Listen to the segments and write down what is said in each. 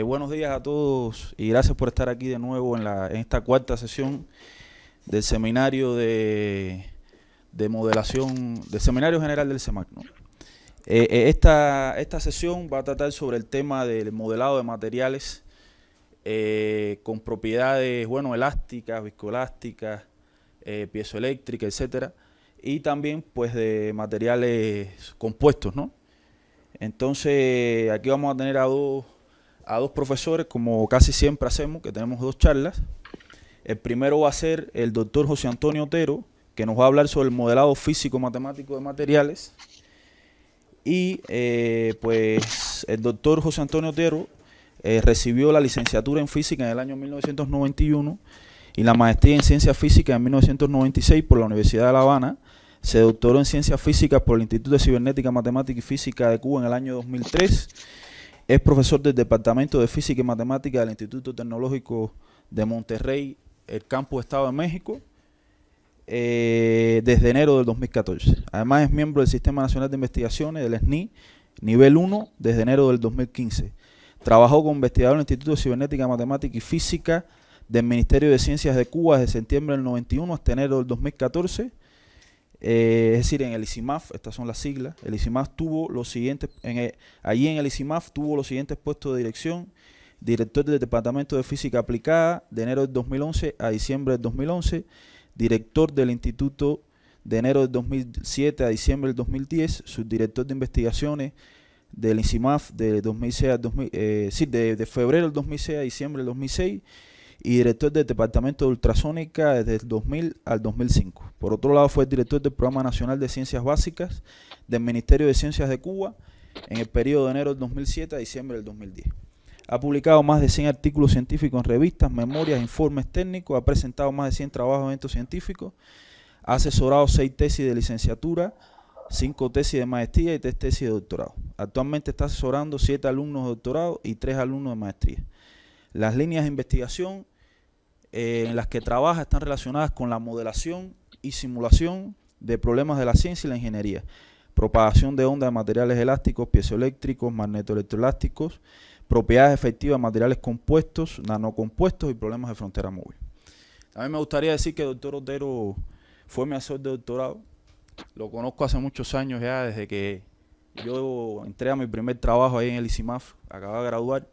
Buenos días a todos y gracias por estar aquí de nuevo en esta cuarta sesión del seminario de modelación, del seminario general del CEMAC, ¿no? Esta sesión va a tratar sobre el tema del modelado de materiales con propiedades, bueno, elásticas, viscoelásticas, piezoeléctricas, etcétera, y también pues de materiales compuestos, ¿no? Entonces aquí vamos a tener a dos profesores, como casi siempre hacemos, que tenemos dos charlas. El primero va a ser el doctor José Antonio Otero, que nos va a hablar sobre el modelado físico-matemático de materiales. Y pues el doctor José Antonio Otero recibió la licenciatura en física en el año 1991 y la maestría en ciencias físicas en 1996 por la Universidad de La Habana. Se doctoró en ciencias físicas por el Instituto de Cibernética, Matemática y Física de Cuba en el año 2003. Es profesor del Departamento de Física y Matemática del Instituto Tecnológico de Monterrey, el campus Estado de México, desde enero del 2014. Además es miembro del Sistema Nacional de Investigaciones, del SNI, nivel 1, desde enero del 2015. Trabajó como investigador en el Instituto de Cibernética, Matemática y Física del Ministerio de Ciencias de Cuba desde septiembre del 91 hasta enero del 2014. Es decir, en el ICIMAF, estas son las siglas. El ICIMAF tuvo los siguientes, allí en el ICIMAF tuvo los siguientes puestos de dirección: director del Departamento de Física Aplicada de enero del 2011 a diciembre del 2011, director del Instituto de enero del 2007 a diciembre del 2010, subdirector de investigaciones del ICIMAF de 2006 a de febrero del 2006 a diciembre del 2006, y director del Departamento de Ultrasónica desde el 2000 al 2005. Por otro lado, fue director del Programa Nacional de Ciencias Básicas del Ministerio de Ciencias de Cuba en el periodo de enero del 2007 a diciembre del 2010. Ha publicado más de 100 artículos científicos en revistas, memorias, informes técnicos, ha presentado más de 100 trabajos en eventos científicos, ha asesorado 6 tesis de licenciatura, 5 tesis de maestría y 3 tesis de doctorado. Actualmente está asesorando 7 alumnos de doctorado y 3 alumnos de maestría. Las líneas de investigación en las que trabaja están relacionadas con la modelación y simulación de problemas de la ciencia y la ingeniería, propagación de ondas de materiales elásticos, piezoeléctricos, magnetoelectroelásticos, propiedades efectivas de materiales compuestos, nanocompuestos y problemas de frontera móvil. A mí me gustaría decir que el doctor Otero fue mi asesor de doctorado. Lo conozco hace muchos años ya, desde que yo entré a mi primer trabajo ahí en el ICIMAF, acababa de graduar.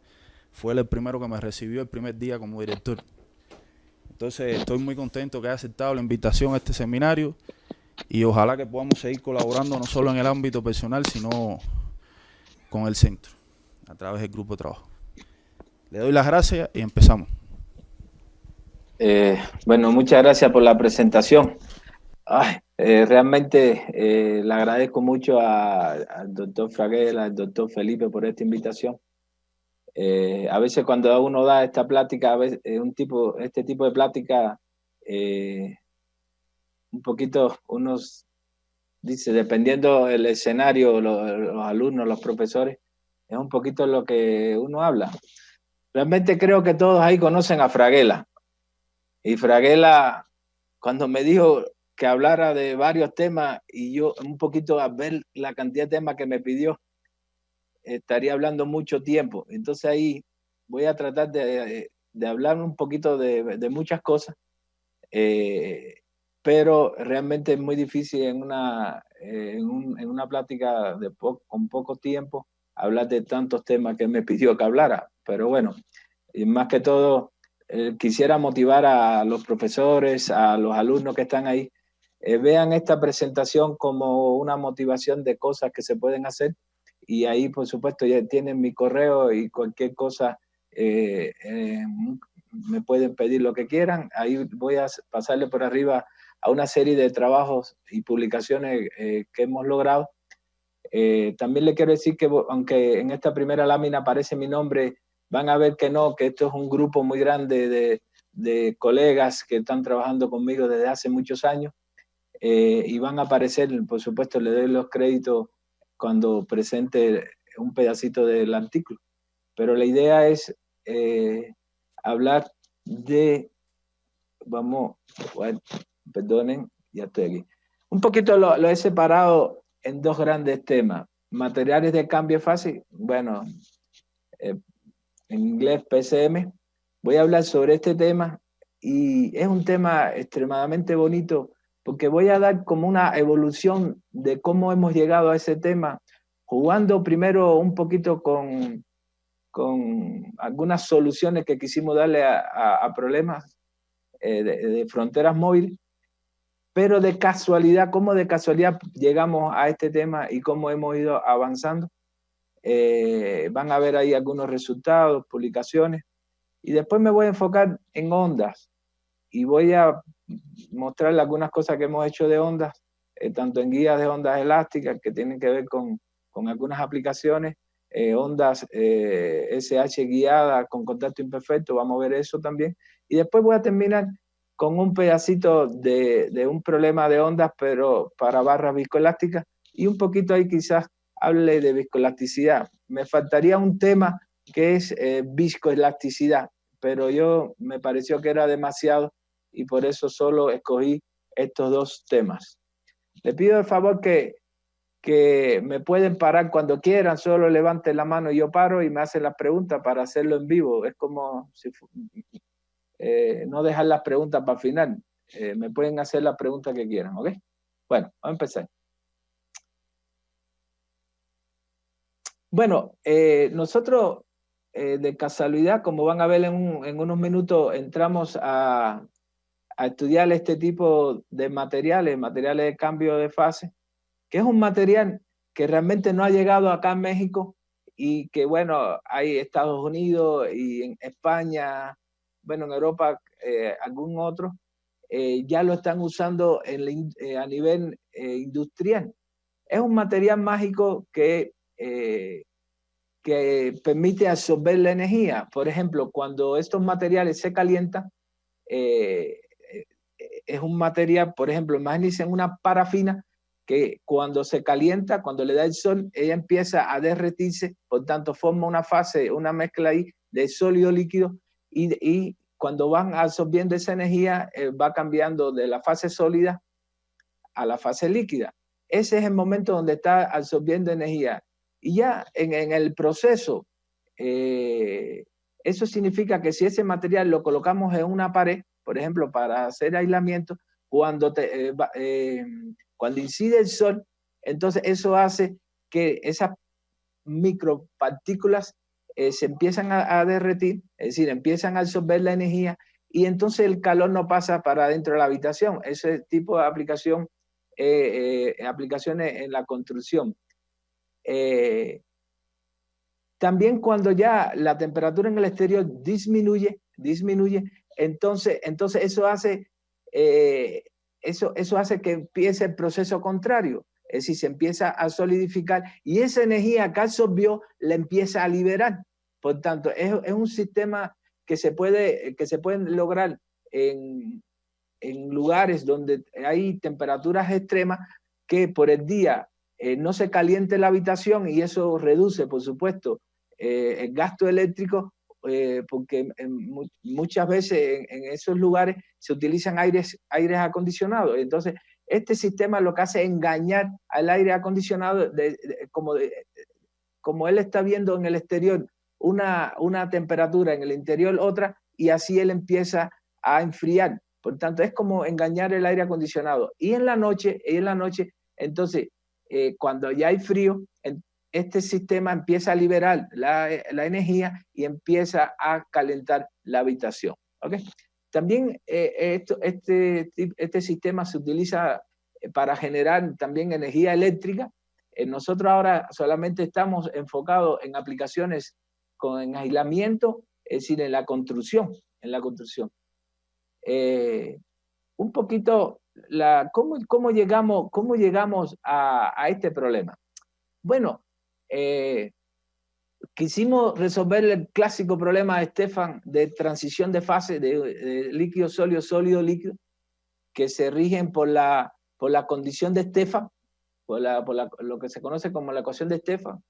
Fue el primero que me recibió el primer día como director. Entonces estoy muy contento que haya aceptado la invitación a este seminario y ojalá que podamos seguir colaborando no solo en el ámbito personal, sino con el centro, a través del grupo de trabajo. Le doy las gracias y empezamos. Bueno, muchas gracias por la presentación. Realmente le agradezco mucho al doctor Fraguela, al doctor Felipe por esta invitación. A veces cuando uno da esta plática, a veces, este tipo de plática, un poquito uno dice, dependiendo del escenario, los alumnos, los profesores, es un poquito lo que uno habla. Realmente creo que todos ahí conocen a Fraguela. Y Fraguela, cuando me dijo que hablara de varios temas, y yo un poquito a ver la cantidad de temas que me pidió, estaría hablando mucho tiempo. Entonces ahí voy a tratar de hablar un poquito de muchas cosas, pero realmente es muy difícil en una plática con poco tiempo hablar de tantos temas que me pidió que hablara. Pero bueno, y más que todo, quisiera motivar a los profesores, a los alumnos que están ahí, vean esta presentación como una motivación de cosas que se pueden hacer. Y ahí, por supuesto, ya tienen mi correo y cualquier cosa me pueden pedir lo que quieran. Ahí voy a pasarle por arriba a una serie de trabajos y publicaciones que hemos logrado. También le quiero decir que, aunque en esta primera lámina aparece mi nombre, van a ver que no, que esto es un grupo muy grande de colegas que están trabajando conmigo desde hace muchos años. Y van a aparecer, por supuesto, le doy los créditos cuando presente un pedacito del artículo. Pero la idea es hablar de, perdonen, ya estoy aquí. Un poquito lo he separado en dos grandes temas. Materiales de cambio fácil, bueno, inglés PCM. Voy a hablar sobre este tema y es un tema extremadamente bonito porque voy a dar como una evolución de cómo hemos llegado a ese tema, jugando primero un poquito con algunas soluciones que quisimos darle a problemas de fronteras móviles, pero de casualidad, cómo de casualidad llegamos a este tema y cómo hemos ido avanzando. Van a ver ahí algunos resultados, publicaciones, y después me voy a enfocar en ondas y voy a mostrarle algunas cosas que hemos hecho de ondas, tanto en guías de ondas elásticas que tienen que ver con algunas aplicaciones, ondas SH guiadas con contacto imperfecto, vamos a ver eso también. Y después voy a terminar con un pedacito de un problema de ondas, pero para barras viscoelásticas, y un poquito ahí quizás hable de viscoelasticidad. Me faltaría un tema que es viscoelasticidad, pero me pareció que era demasiado y por eso solo escogí estos dos temas. Le pido de favor que me pueden parar cuando quieran, solo levanten la mano y yo paro y me hacen las preguntas para hacerlo en vivo. Es como si no dejar las preguntas para el final. Me pueden hacer las preguntas que quieran, ¿ok? Bueno, vamos a empezar. Bueno, nosotros de casualidad, como van a ver en unos minutos, entramos a estudiar este tipo de materiales de cambio de fase, que es un material que realmente no ha llegado acá en México y que, bueno, hay Estados Unidos y en España, bueno, en Europa, algún otro, ya lo están usando a nivel industrial. Es un material mágico que permite absorber la energía. Por ejemplo, cuando estos materiales se calientan, es un material, por ejemplo, imagínense una parafina que cuando se calienta, cuando le da el sol, ella empieza a derretirse, por tanto forma una fase, una mezcla ahí de sólido líquido y cuando van absorbiendo esa energía va cambiando de la fase sólida a la fase líquida. Ese es el momento donde está absorbiendo energía. Y ya en el proceso, eso significa que si ese material lo colocamos en una pared, por ejemplo, para hacer aislamiento, cuando incide el sol, entonces eso hace que esas micropartículas se empiezan a derretir, es decir, empiezan a absorber la energía y entonces el calor no pasa para dentro de la habitación. Ese tipo de aplicación, aplicaciones en la construcción. También cuando ya la temperatura en el exterior disminuye, entonces eso hace que empiece el proceso contrario, es decir, se empieza a solidificar y esa energía que absorbió la empieza a liberar. Por tanto, es un sistema que se puede lograr en lugares donde hay temperaturas extremas, que por el día no se caliente la habitación y eso reduce, por supuesto, el gasto eléctrico, porque muchas veces en esos lugares se utilizan aires acondicionados. Entonces, este sistema lo que hace es engañar al aire acondicionado, como él está viendo en el exterior una temperatura, en el interior otra, y así él empieza a enfriar. Por tanto, es como engañar el aire acondicionado. Y en la noche, entonces, cuando ya hay frío, este sistema empieza a liberar la energía y empieza a calentar la habitación. ¿Okay? También este sistema se utiliza para generar también energía eléctrica. Nosotros ahora solamente estamos enfocados en aplicaciones en aislamiento, es decir, en la construcción. Un poquito ¿cómo llegamos a este problema? Bueno, quisimos resolver el clásico problema de Stefan de transición de fase de líquido sólido, sólido líquido, que se rigen por la condición de Stefan, por lo que se conoce como la ecuación de Stefan,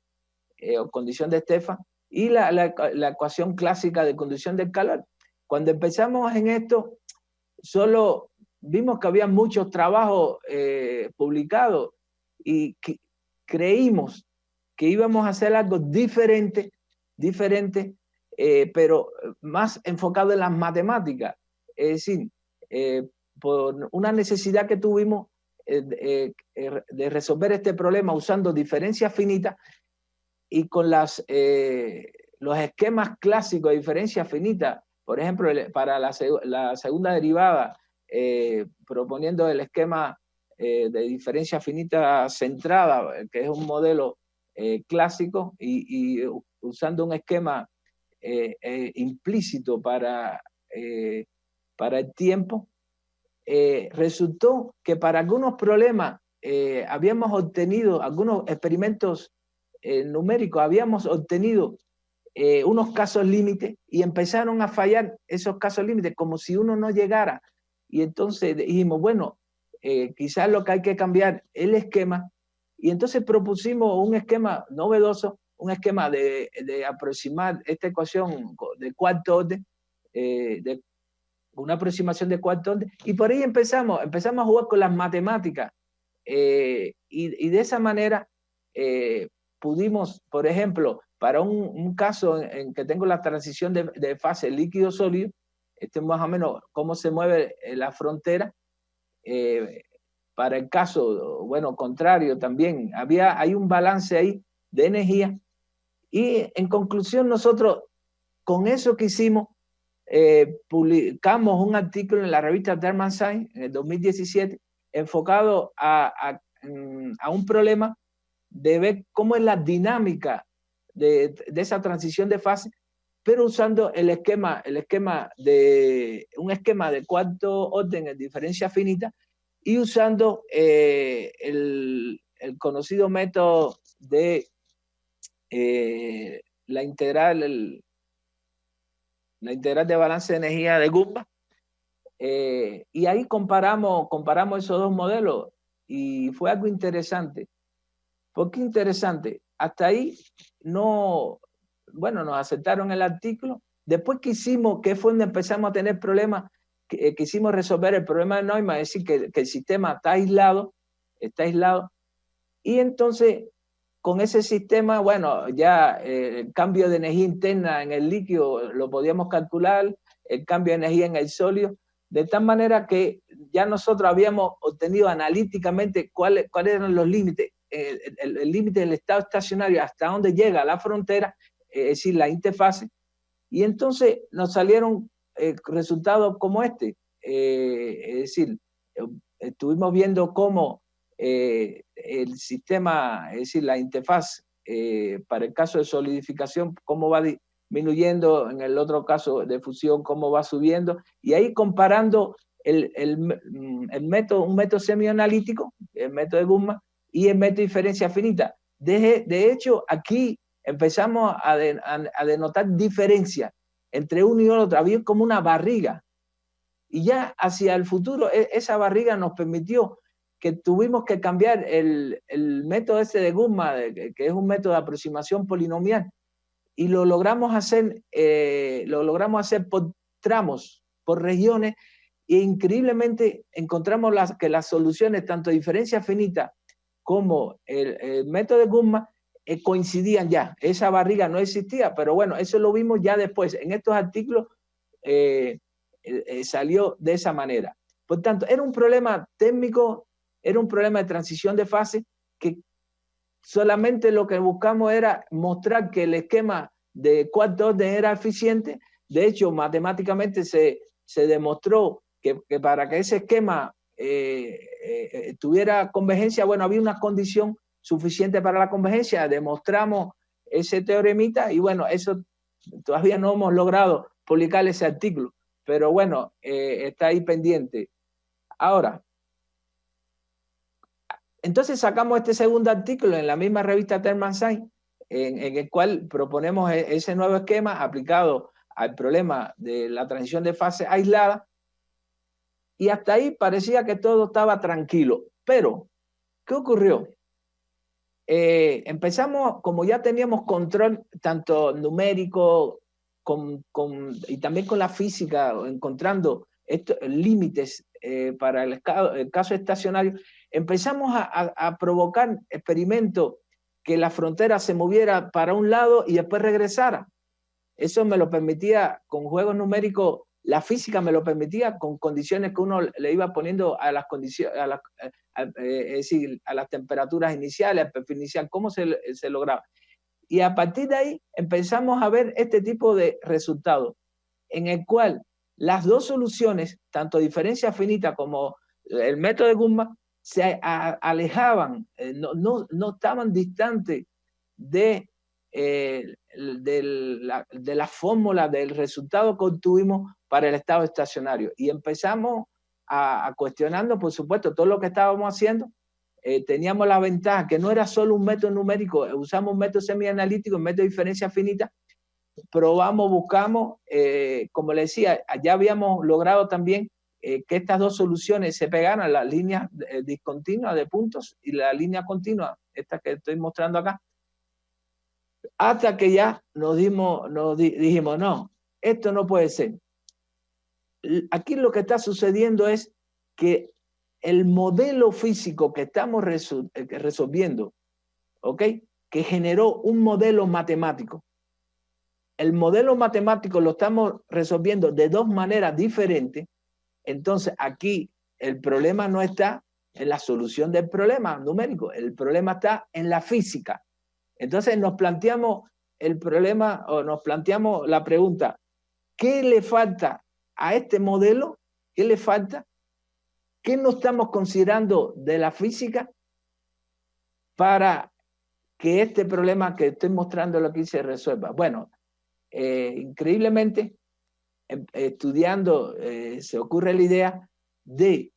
o condición de Stefan, y la ecuación clásica de conducción del calor. Cuando empezamos en esto, solo vimos que había muchos trabajos publicados y creímos que íbamos a hacer algo diferente pero más enfocado en las matemáticas. Es decir, por una necesidad que tuvimos de resolver este problema usando diferencias finitas y con los esquemas clásicos de diferencias finitas, por ejemplo, para la segunda derivada, proponiendo el esquema de diferencia finita centrada, que es un modelo clásico, y usando un esquema implícito para el tiempo, resultó que para algunos problemas habíamos obtenido, algunos experimentos numéricos, habíamos obtenido unos casos límites y empezaron a fallar esos casos límites como si uno no llegara. Y entonces dijimos, bueno, quizás lo que hay que cambiar es el esquema. Y entonces propusimos un esquema novedoso, un esquema de aproximar esta ecuación de cuarto orden, de una aproximación de cuarto orden. Y por ahí empezamos a jugar con las matemáticas. Y de esa manera pudimos, por ejemplo, para un caso en que tengo la transición de fase líquido-sólido, este es más o menos cómo se mueve la frontera. Para el caso, bueno, contrario también, hay un balance ahí de energía. Y en conclusión, nosotros con eso que hicimos, publicamos un artículo en la revista Terman Science en el 2017 enfocado a un problema de ver cómo es la dinámica de esa transición de fase, pero usando un esquema de cuarto orden en diferencia finita y usando el conocido método de la integral de balance de energía de Gumbach. Y ahí comparamos esos dos modelos y fue algo interesante. ¿Por qué interesante? Hasta ahí nos aceptaron el artículo. Después que fue donde empezamos a tener problemas, quisimos resolver el problema de Neumann, es decir, que el sistema está aislado. Y entonces, con ese sistema, bueno, ya el cambio de energía interna en el líquido lo podíamos calcular, el cambio de energía en el sólido, de tal manera que ya nosotros habíamos obtenido analíticamente cuáles eran los límites, el límite del estado estacionario, hasta dónde llega la frontera, es decir, la interfase, y entonces nos salieron resultados como este. Es decir, estuvimos viendo cómo el sistema, es decir, la interfaz para el caso de solidificación, cómo va disminuyendo, en el otro caso de fusión, cómo va subiendo, y ahí comparando un método semianalítico, el método de Gumbach, y el método de diferencia finita. De hecho, aquí empezamos a denotar diferencias entre uno y otro, había como una barriga, y ya hacia el futuro esa barriga nos permitió que tuvimos que cambiar el método ese de Gumbach, que es un método de aproximación polinomial, y lo logramos hacer por tramos, por regiones, e increíblemente encontramos que las soluciones, tanto de diferencia finita como el método de Gumbach, coincidían ya. Esa barriga no existía, pero bueno, eso lo vimos ya después. En estos artículos salió de esa manera. Por tanto, era un problema técnico, era un problema de transición de fase, que solamente lo que buscamos era mostrar que el esquema de cuarto orden era eficiente. De hecho, matemáticamente se demostró que para que ese esquema tuviera convergencia, bueno, había una condición suficiente para la convergencia. Demostramos ese teoremita y bueno, eso todavía no hemos logrado publicar ese artículo, pero bueno, está ahí pendiente. Ahora, entonces sacamos este segundo artículo en la misma revista Terman Science, en el cual proponemos ese nuevo esquema aplicado al problema de la transición de fase aislada, y hasta ahí parecía que todo estaba tranquilo. Pero, ¿qué ocurrió? Empezamos, como ya teníamos control tanto numérico y también con la física, encontrando estos límites para el caso estacionario, empezamos a provocar experimentos que la frontera se moviera para un lado y después regresara. Eso me lo permitía con juegos numéricos, la física me lo permitía con condiciones que uno le iba poniendo a las condiciones, es decir, a las temperaturas iniciales, al perfil inicial, cómo se lograba. Y a partir de ahí empezamos a ver este tipo de resultados, en el cual las dos soluciones, tanto diferencia finita como el método de Guttman, se alejaban, no estaban distantes de la fórmula del resultado que obtuvimos para el estado estacionario. Y empezamos a cuestionando, por supuesto, todo lo que estábamos haciendo. Teníamos la ventaja que no era solo un método numérico, usamos un método semianalítico, un método de diferencia finita, probamos, buscamos, como le decía, ya habíamos logrado también que estas dos soluciones se pegaran, las líneas discontinuas de puntos y la línea continua, esta que estoy mostrando acá, hasta que ya dijimos, no, esto no puede ser. Aquí lo que está sucediendo es que el modelo físico que estamos resolviendo, ¿ok?, que generó un modelo matemático. El modelo matemático lo estamos resolviendo de dos maneras diferentes. Entonces aquí el problema no está en la solución del problema numérico, el problema está en la física. Entonces nos planteamos el problema, o nos planteamos la pregunta, ¿qué le falta a este modelo? ¿Qué le falta? ¿Qué no estamos considerando de la física para que este problema que estoy mostrando aquí se resuelva? Bueno, increíblemente, estudiando, se ocurre la idea de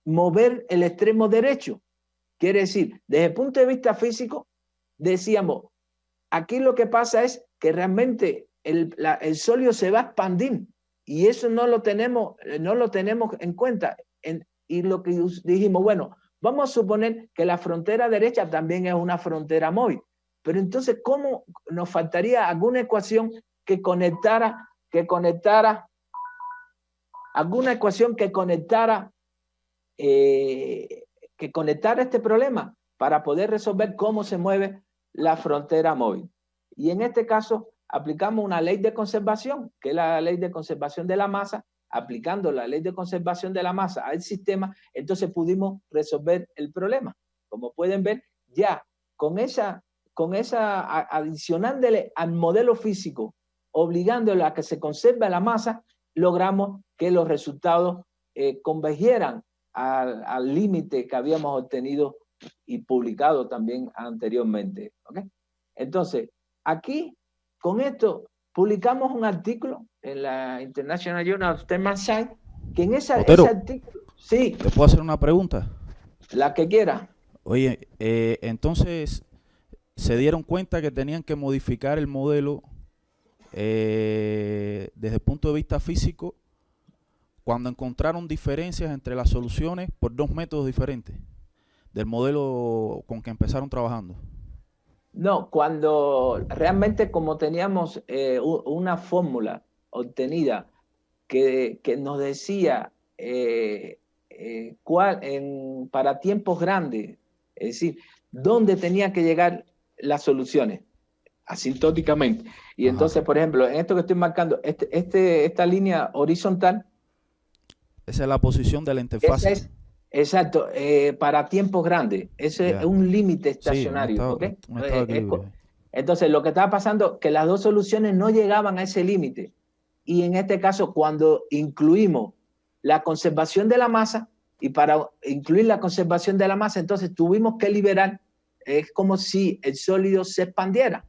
mover el extremo derecho. Quiere decir, desde el punto de vista físico, decíamos, aquí lo que pasa es que realmente el sólido se va a expandir y eso no lo tenemos en cuenta. Y lo que dijimos, bueno, vamos a suponer que la frontera derecha también es una frontera móvil. Pero entonces, ¿cómo nos faltaría alguna ecuación que conectara este problema para poder resolver cómo se mueve la frontera móvil? Y en este caso aplicamos una ley de conservación, que es la ley de conservación de la masa. Aplicando la ley de conservación de la masa al sistema, entonces pudimos resolver el problema. Como pueden ver, ya con esa adicionándole al modelo físico, obligándole a que se conserve la masa, logramos que los resultados convergieran al límite que habíamos obtenido y publicado también anteriormente. ¿Okay? Entonces, aquí, con esto, publicamos un artículo en la International Journal of Thermal Science, que en ese artículo... Sí. ¿Te puedo hacer una pregunta? La que quiera. Oye, entonces, ¿se dieron cuenta que tenían que modificar el modelo desde el punto de vista físico cuando encontraron diferencias entre las soluciones por dos métodos diferentes del modelo con que empezaron trabajando? No, cuando realmente como teníamos una fórmula obtenida que nos decía para tiempos grandes, es decir, dónde tenía que llegar las soluciones asintóticamente. Y entonces, por ejemplo, en esto que estoy marcando, esta línea horizontal. Esa es la posición de la interfaz. Exacto, para tiempos grandes. Ese es un límite estacionario. Sí, un estado de equilibrio. Entonces, lo que estaba pasando es que las dos soluciones no llegaban a ese límite. Y en este caso, cuando incluimos la conservación de la masa, y para incluir la conservación de la masa, entonces tuvimos que liberar, es como si el sólido se expandiera.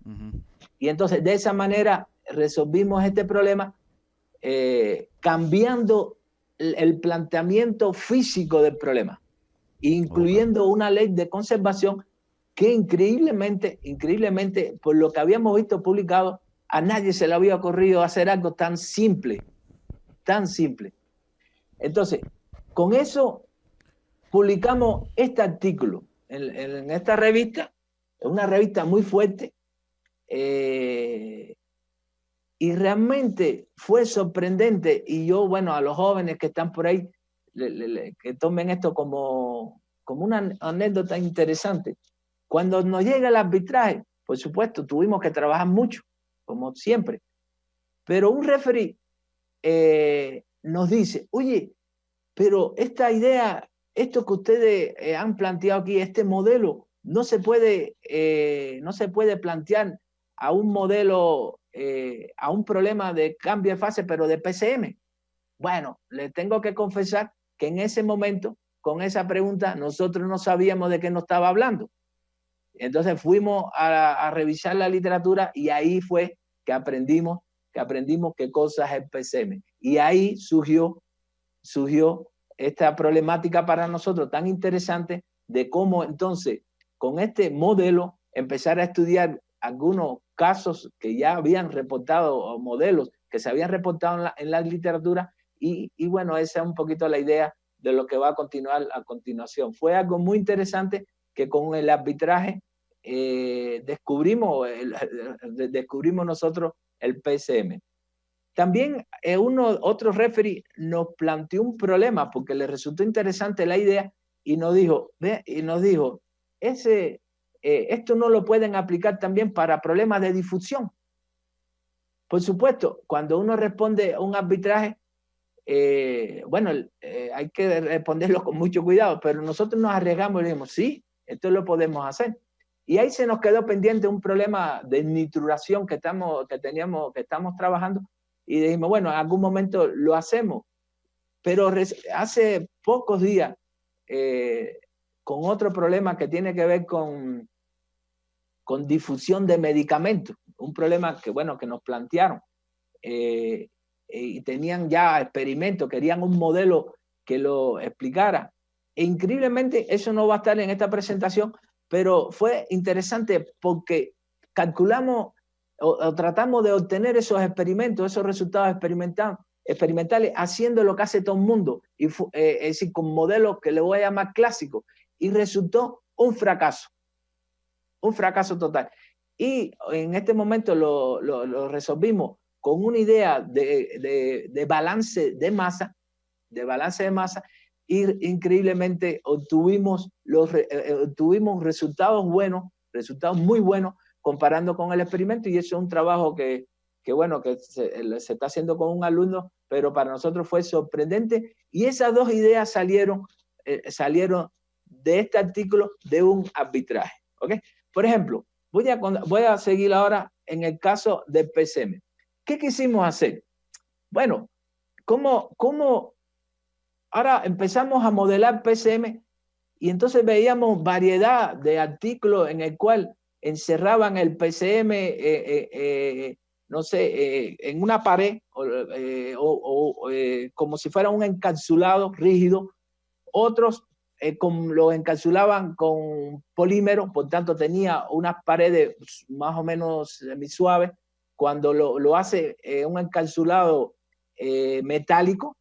Y entonces, de esa manera, resolvimos este problema cambiando el planteamiento físico del problema, incluyendo una ley de conservación que increíblemente, por lo que habíamos visto publicado, a nadie se le había ocurrido hacer algo tan simple, tan simple. Entonces, con eso publicamos este artículo en esta revista, una revista muy fuerte, y realmente fue sorprendente. Y yo, bueno, a los jóvenes que están por ahí, que tomen esto como una anécdota interesante. Cuando nos llega el arbitraje, por supuesto, tuvimos que trabajar mucho, como siempre. Pero un referee nos dice, oye, pero esta idea, esto que ustedes han planteado aquí, este modelo, no se puede plantear a un modelo, a un problema de cambio de fase, pero de PCM. Bueno, le tengo que confesar que en ese momento, con esa pregunta, nosotros no sabíamos de qué nos estaba hablando. Entonces fuimos a revisar la literatura y ahí fue que aprendimos qué cosa es el PCM. Y ahí surgió esta problemática para nosotros tan interesante de cómo entonces con este modelo empezar a estudiar algunos casos que ya habían reportado, o modelos que se habían reportado en la literatura, y bueno, esa es un poquito la idea de lo que va a continuar a continuación. Fue algo muy interesante que con el arbitraje descubrimos nosotros el PCM. También otro referee nos planteó un problema porque le resultó interesante la idea y nos dijo, esto no lo pueden aplicar también para problemas de difusión. Por supuesto, cuando uno responde a un arbitraje, hay que responderlo con mucho cuidado, pero nosotros nos arriesgamos y dijimos, sí, esto lo podemos hacer. Y ahí se nos quedó pendiente un problema de nituración que estamos trabajando, y dijimos, bueno, en algún momento lo hacemos. Pero hace pocos días, con otro problema que tiene que ver con difusión de medicamentos, un problema que nos plantearon, y tenían ya experimentos, querían un modelo que lo explicara. E increíblemente, eso no va a estar en esta presentación, pero fue interesante porque calculamos o tratamos de obtener esos experimentos, esos resultados experimentales, haciendo lo que hace todo el mundo, es decir, con modelos que le voy a llamar clásicos, y resultó un fracaso total. Y en este momento lo resolvimos con una idea de balance de masa, y increíblemente obtuvimos resultados muy buenos, comparando con el experimento, y eso es un trabajo que se está haciendo con un alumno, pero para nosotros fue sorprendente, y esas dos ideas salieron de este artículo de un arbitraje. ¿Okay? Por ejemplo, voy a seguir ahora en el caso del PCM. ¿Qué quisimos hacer? Bueno, ¿cómo ahora empezamos a modelar PCM? Y entonces veíamos variedad de artículos en el cual encerraban el PCM, en una pared, como si fuera un encapsulado rígido. Otros lo encapsulaban con polímero, por tanto tenía unas paredes más o menos semisuaves. Cuando lo hace un encapsulado metálico,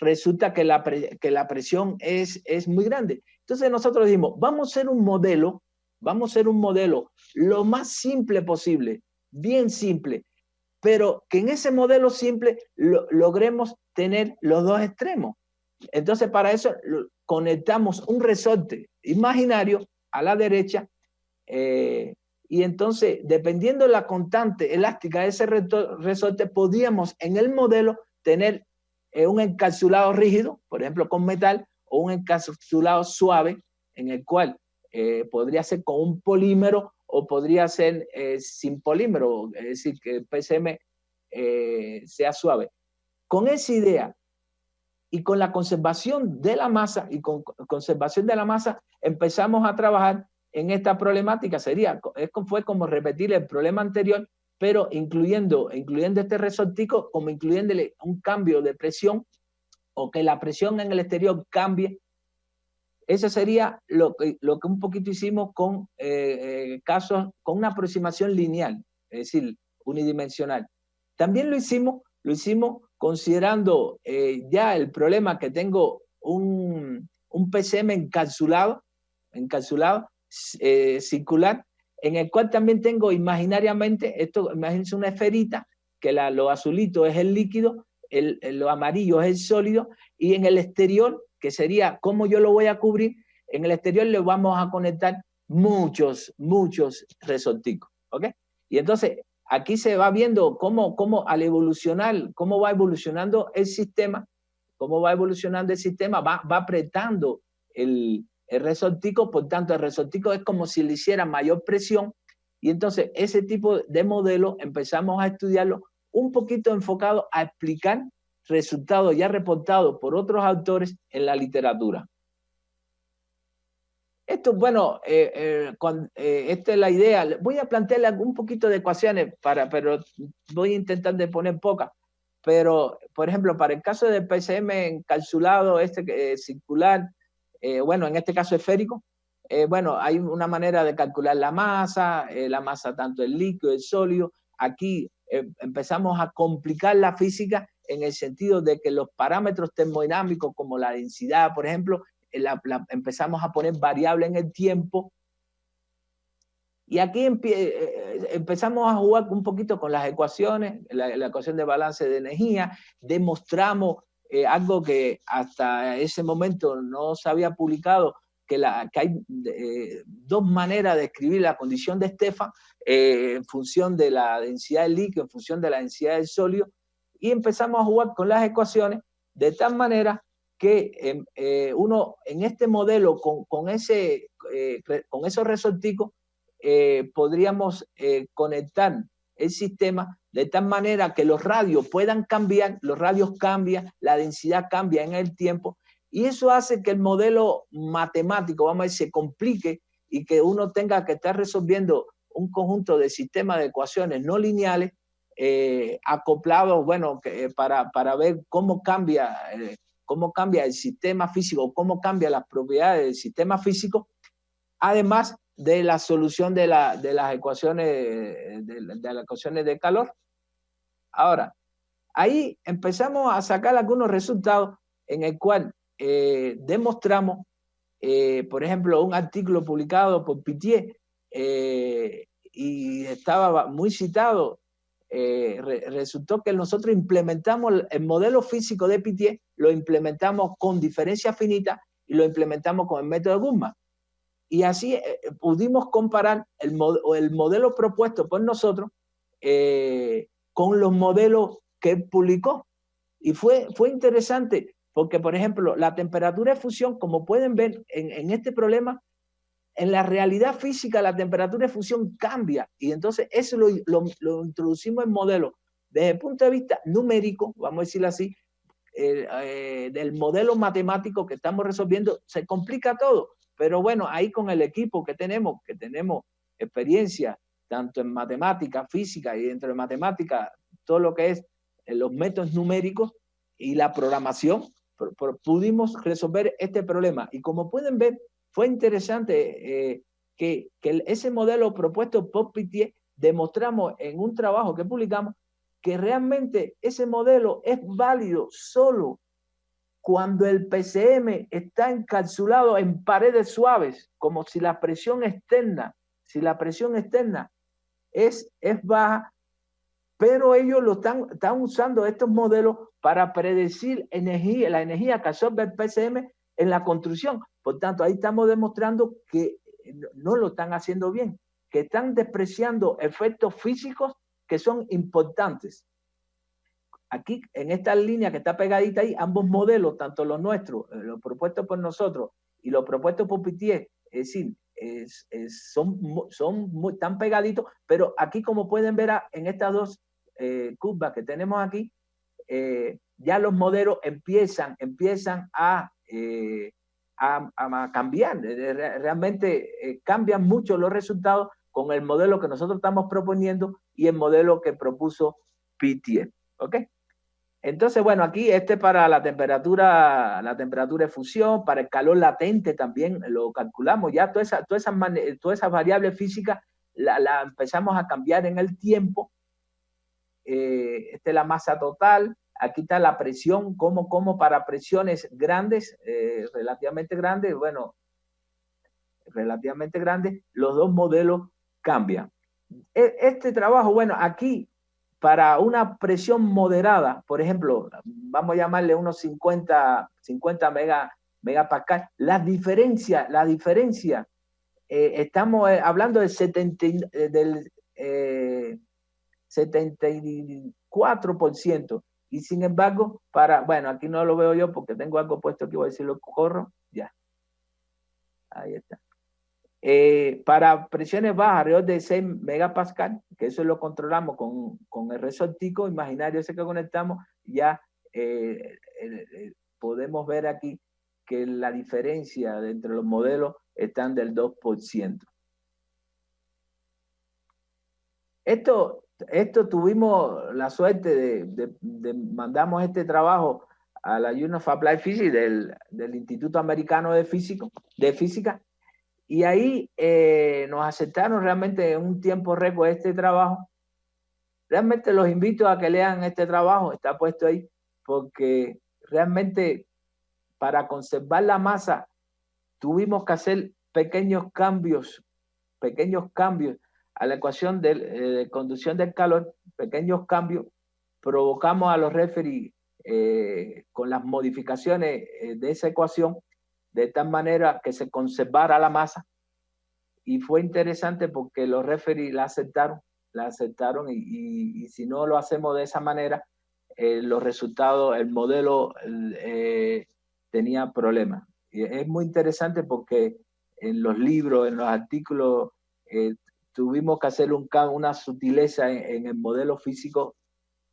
resulta que la presión es muy grande. Entonces nosotros dijimos, vamos a hacer un modelo lo más simple posible, bien simple, pero que en ese modelo simple logremos tener los dos extremos. Entonces para eso conectamos un resorte imaginario a la derecha, y entonces dependiendo de la constante elástica de ese resorte, podíamos en el modelo tener un encapsulado rígido, por ejemplo con metal, o un encapsulado suave, en el cual podría ser con un polímero o podría ser sin polímero, es decir, que el PCM sea suave. Con esa idea y con la conservación de la masa, empezamos a trabajar en esta problemática. Fue como repetir el problema anterior, pero incluyendo este resortico, como incluyéndole un cambio de presión, o que la presión en el exterior cambie. Eso sería lo que un poquito hicimos con casos con una aproximación lineal, es decir, unidimensional. También lo hicimos considerando ya el problema que tengo un PCM encapsulado, circular, en el cual también tengo imaginariamente, imagínense una esferita, que lo azulito es el líquido, lo amarillo es el sólido, y en el exterior, que sería cómo yo lo voy a cubrir, en el exterior le vamos a conectar muchos resorticos, ¿ok? Y entonces aquí se va viendo cómo al evolucionar, cómo va evolucionando el sistema, va apretando el resortico, por tanto el resortico es como si le hiciera mayor presión, y entonces ese tipo de modelo empezamos a estudiarlo un poquito enfocado a explicar resultados ya reportados por otros autores en la literatura. Esto, bueno, esta es la idea. Voy a plantearle un poquito de ecuaciones, pero voy a intentar de poner pocas. Pero, por ejemplo, para el caso del PCM encapsulado, circular, bueno, en este caso esférico, bueno, hay una manera de calcular la masa tanto el líquido, el sólido. Aquí empezamos a complicar la física en el sentido de que los parámetros termodinámicos, como la densidad, por ejemplo, empezamos a poner variable en el tiempo, y aquí empezamos a jugar un poquito con las ecuaciones, la ecuación de balance de energía. Demostramos algo que hasta ese momento no se había publicado, que hay dos maneras de escribir la condición de Stefan en función de la densidad del líquido, en función de la densidad del sólido, y empezamos a jugar con las ecuaciones de tal manera que uno en este modelo con esos resorticos podríamos conectar el sistema de tal manera que los radios puedan cambiar, los radios cambian, la densidad cambia en el tiempo, y eso hace que el modelo matemático, vamos a decir, se complique y que uno tenga que estar resolviendo un conjunto de sistemas de ecuaciones no lineales acoplados, bueno, para ver cómo cambia el sistema físico, cómo cambia las propiedades del sistema físico, además de la solución de las ecuaciones de calor. Ahora, ahí empezamos a sacar algunos resultados en el cual demostramos, por ejemplo, un artículo publicado por Pittier, y estaba muy citado. Resultó que nosotros implementamos el modelo físico de Pittier, lo implementamos con diferencia finita y lo implementamos con el método de Guttman. Y así pudimos comparar el modelo propuesto por nosotros con los modelos que él publicó. Y fue interesante porque, por ejemplo, la temperatura de fusión, como pueden ver en este problema, en la realidad física la temperatura de fusión cambia, y entonces eso lo introducimos en modelo desde el punto de vista numérico, vamos a decirlo así, del modelo matemático que estamos resolviendo. Se complica todo, pero bueno, ahí con el equipo que tenemos experiencia tanto en matemática, física, y dentro de matemática todo lo que es los métodos numéricos y la programación, pudimos resolver este problema. Y como pueden ver, fue interesante que ese modelo propuesto por Pittier, demostramos en un trabajo que publicamos que realmente ese modelo es válido solo cuando el PCM está encapsulado en paredes suaves, como si la presión externa es baja, pero ellos están usando estos modelos para predecir la energía que absorbe el PCM en la construcción. Por tanto, ahí estamos demostrando que no lo están haciendo bien, que están despreciando efectos físicos que son importantes. Aquí, en esta línea que está pegadita ahí, ambos modelos, tanto los nuestros, los propuestos por nosotros y los propuestos por Pittier, es decir, son tan pegaditos, pero aquí, como pueden ver en estas dos curvas que tenemos aquí, ya los modelos empiezan a cambiar. Realmente cambian mucho los resultados con el modelo que nosotros estamos proponiendo y el modelo que propuso Pittier. ¿Ok? Entonces, bueno, aquí para la temperatura de fusión, para el calor latente también lo calculamos. Ya todas esas variables físicas la empezamos a cambiar en el tiempo. Esta es la masa total. Aquí está la presión, como para presiones grandes, relativamente grandes, los dos modelos cambian. Este trabajo, bueno, aquí para una presión moderada, por ejemplo, vamos a llamarle unos 50 megapascal, la diferencia, estamos hablando del 74%. Y sin embargo, bueno, aquí no lo veo yo porque tengo algo puesto aquí, voy a decirlo, corro, ya. Ahí está. Para presiones bajas, alrededor de 6 megapascal, que eso lo controlamos con el resortico imaginario ese que conectamos, ya podemos ver aquí que la diferencia entre los modelos están del 2%. Esto tuvimos la suerte de mandamos este trabajo a la Journal of Applied Physics del Instituto Americano de Física, y ahí nos aceptaron realmente en un tiempo récord este trabajo. Realmente los invito a que lean este trabajo, está puesto ahí, porque realmente para conservar la masa tuvimos que hacer pequeños cambios a la ecuación de conducción del calor, pequeños cambios, provocamos a los referees con las modificaciones de esa ecuación, de tal manera que se conservara la masa, y fue interesante porque los referees la aceptaron y si no lo hacemos de esa manera, los resultados, el modelo tenía problemas. Y es muy interesante porque en los libros, en los artículos, tuvimos que hacer una sutileza en el modelo físico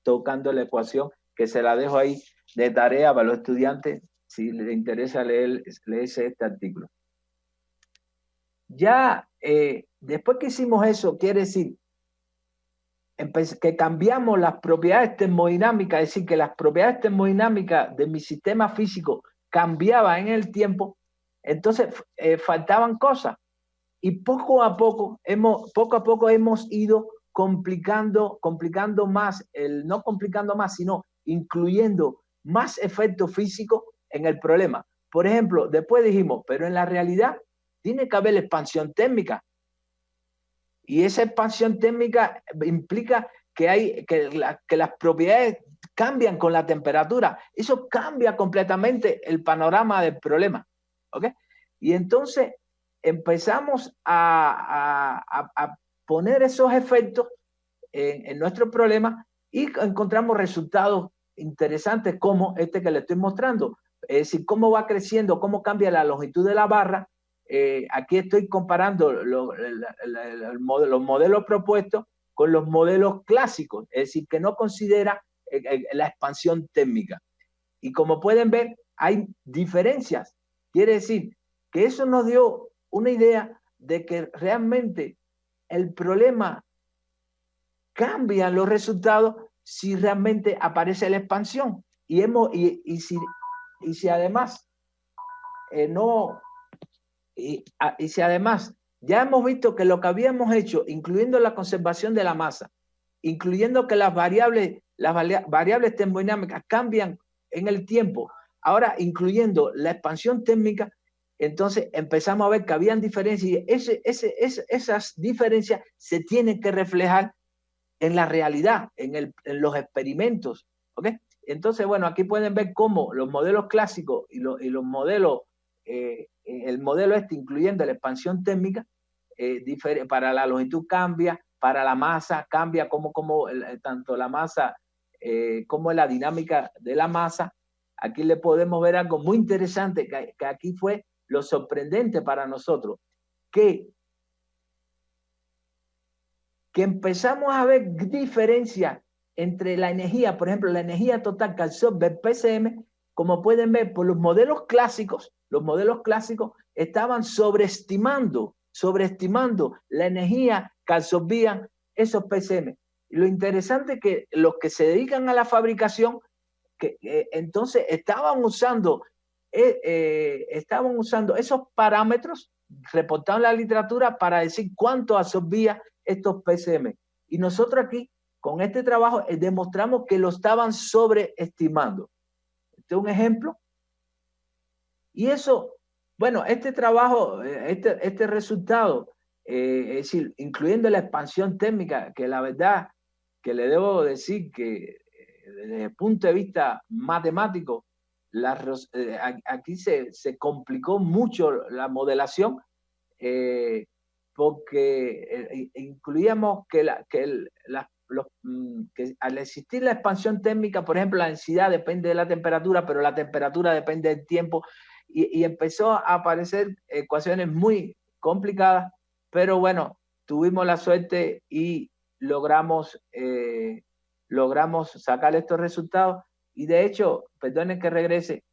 tocando la ecuación, que se la dejo ahí de tarea para los estudiantes si les interesa leerse este artículo. Ya después que hicimos eso, quiere decir que cambiamos las propiedades termodinámicas, es decir, que las propiedades termodinámicas de mi sistema físico cambiaban en el tiempo, entonces faltaban cosas. Y poco a poco hemos ido complicando más, no complicando más, sino incluyendo más efectos físicos en el problema. Por ejemplo, después dijimos, pero en la realidad tiene que haber expansión térmica. Y esa expansión térmica implica que las propiedades cambian con la temperatura. Eso cambia completamente el panorama del problema. ¿Okay? Y entonces empezamos a poner esos efectos en nuestro problema y encontramos resultados interesantes como este que le estoy mostrando. Es decir, cómo va creciendo, cómo cambia la longitud de la barra. Aquí estoy comparando los modelos propuestos con los modelos clásicos, es decir, que no considera la expansión térmica. Y como pueden ver, hay diferencias. Quiere decir que eso nos dio una idea de que realmente el problema cambia los resultados si realmente aparece la expansión. Y si además si además ya hemos visto que lo que habíamos hecho, incluyendo la conservación de la masa, incluyendo que las variables termodinámicas cambian en el tiempo, ahora incluyendo la expansión térmica, entonces empezamos a ver que habían diferencias y esas diferencias se tienen que reflejar en la realidad, en los experimentos. ¿Okay? Entonces, bueno, aquí pueden ver cómo los modelos clásicos y los modelos, el modelo incluyendo la expansión térmica, para la longitud cambia, para la masa cambia, tanto la masa como la dinámica de la masa. Aquí le podemos ver algo muy interesante, que aquí fue lo sorprendente para nosotros, que empezamos a ver diferencias entre la energía, por ejemplo, la energía total que absorbe el PCM, como pueden ver por los modelos clásicos estaban sobreestimando la energía que absorbían esos PCM. Y lo interesante es que los que se dedican a la fabricación, entonces estaban usando esos parámetros reportados en la literatura para decir cuánto absorbía estos PCM. Y nosotros aquí, con este trabajo, demostramos que lo estaban sobreestimando. Este es un ejemplo. Y eso, bueno, este trabajo, este resultado, es decir, incluyendo la expansión térmica, que la verdad que le debo decir que desde el punto de vista matemático, aquí se complicó mucho la modelación, porque incluíamos que los al existir la expansión térmica, por ejemplo, la densidad depende de la temperatura, pero la temperatura depende del tiempo, y empezó a aparecer ecuaciones muy complicadas, pero bueno, tuvimos la suerte y logramos sacar estos resultados. Y de hecho, perdonen que regrese,